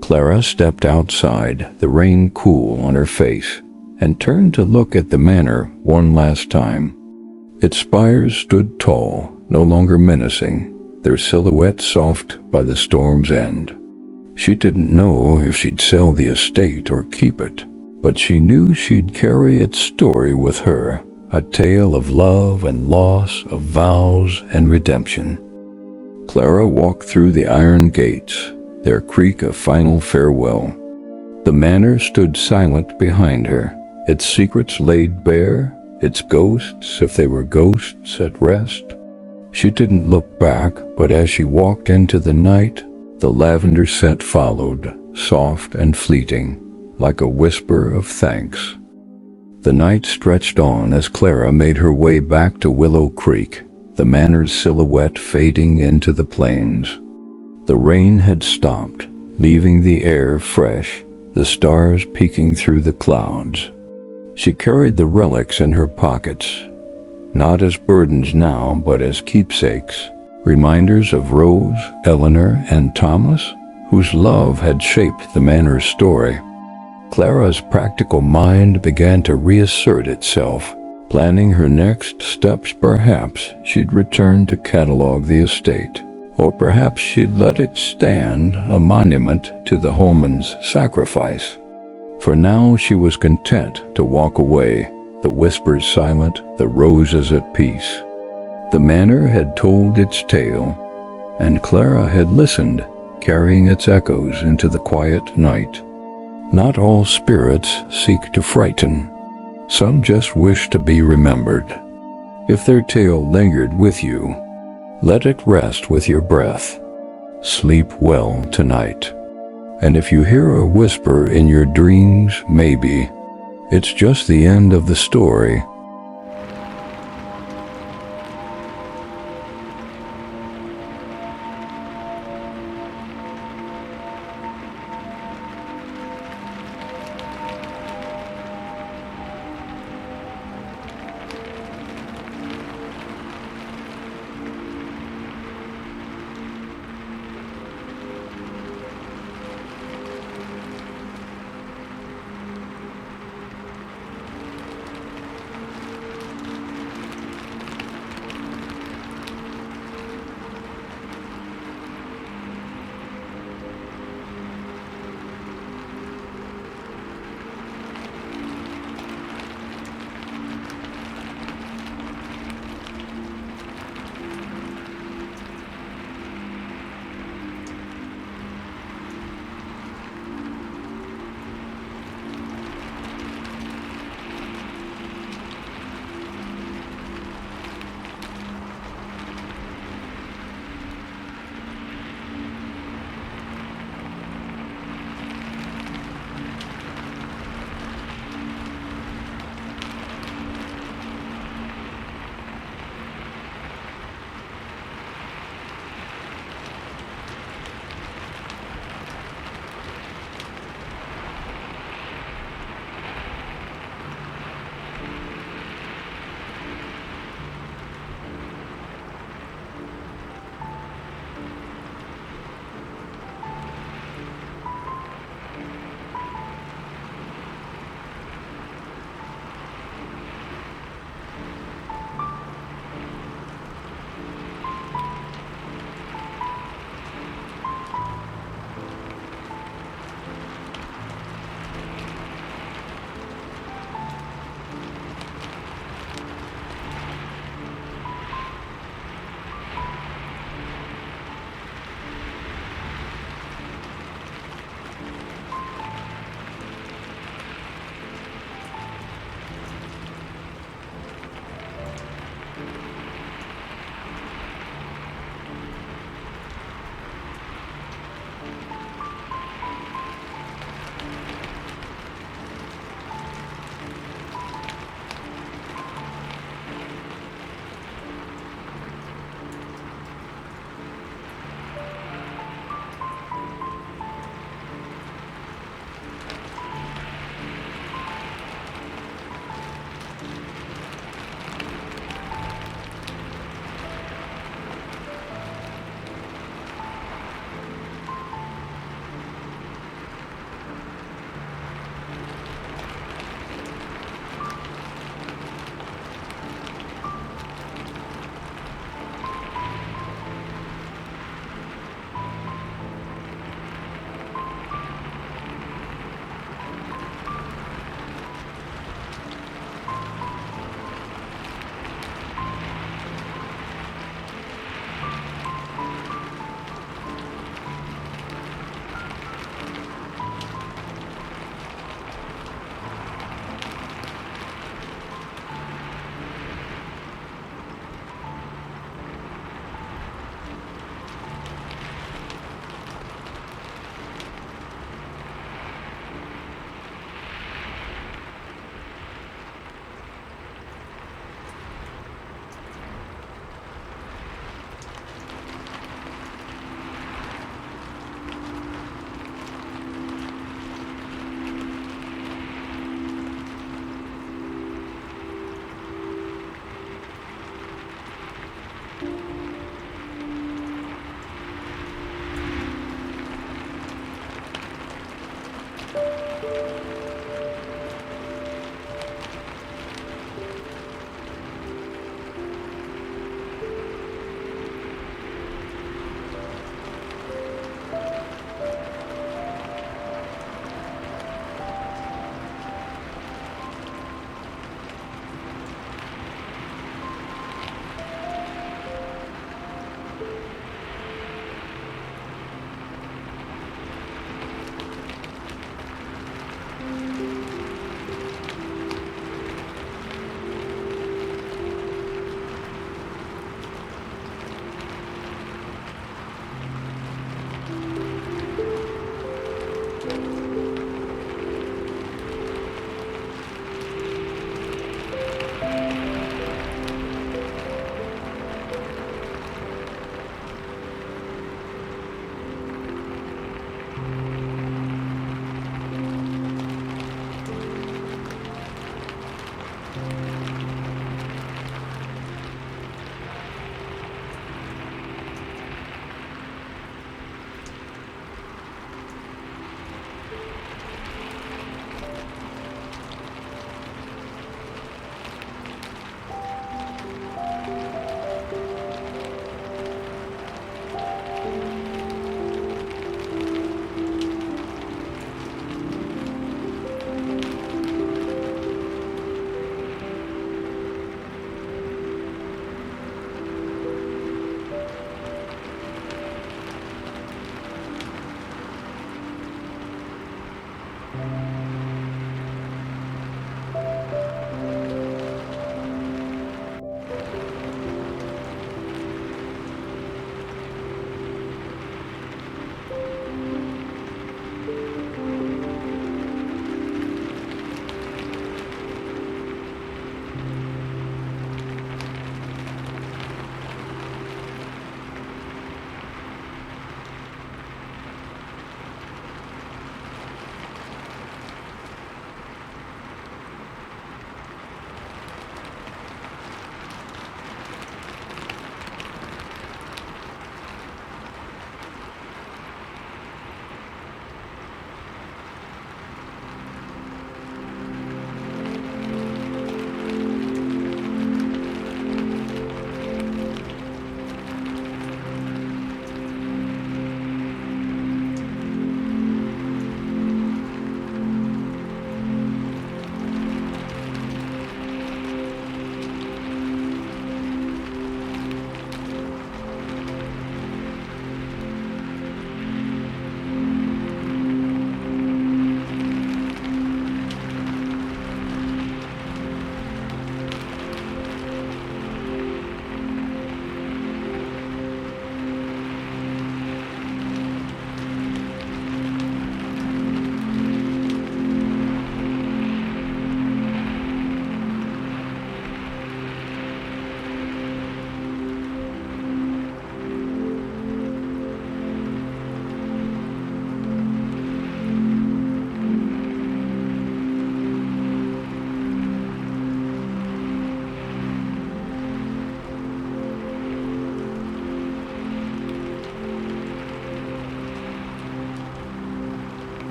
Clara stepped outside, the rain cool on her face, and turned to look at the manor one last time. Its spires stood tall, no longer menacing, their silhouettes soft by the storm's end. She didn't know if she'd sell the estate or keep it, but she knew she'd carry its story with her, a tale of love and loss, of vows and redemption. Clara walked through the iron gates, their creak a final farewell. The manor stood silent behind her, its secrets laid bare, its ghosts, if they were ghosts, at rest. She didn't look back, but as she walked into the night, the lavender scent followed, soft and fleeting, like a whisper of thanks. The night stretched on as Clara made her way back to Willow Creek, the manor's silhouette fading into the plains. The rain had stopped, leaving the air fresh, the stars peeking through the clouds. She carried the relics in her pockets, not as burdens now, but as keepsakes, reminders of Rose, Eleanor, and Thomas, whose love had shaped the manor's story. Clara's practical mind began to reassert itself, planning her next steps. Perhaps she'd return to catalog the estate, or perhaps she'd let it stand, a monument to the Holman's sacrifice. For now she was content to walk away, the whispers silent, the roses at peace. The manor had told its tale, and Clara had listened, carrying its echoes into the quiet night. Not all spirits seek to frighten. Some just wish to be remembered. If their tale lingered with you, let it rest with your breath. Sleep well tonight. And if you hear a whisper in your dreams, maybe it's just the end of the story,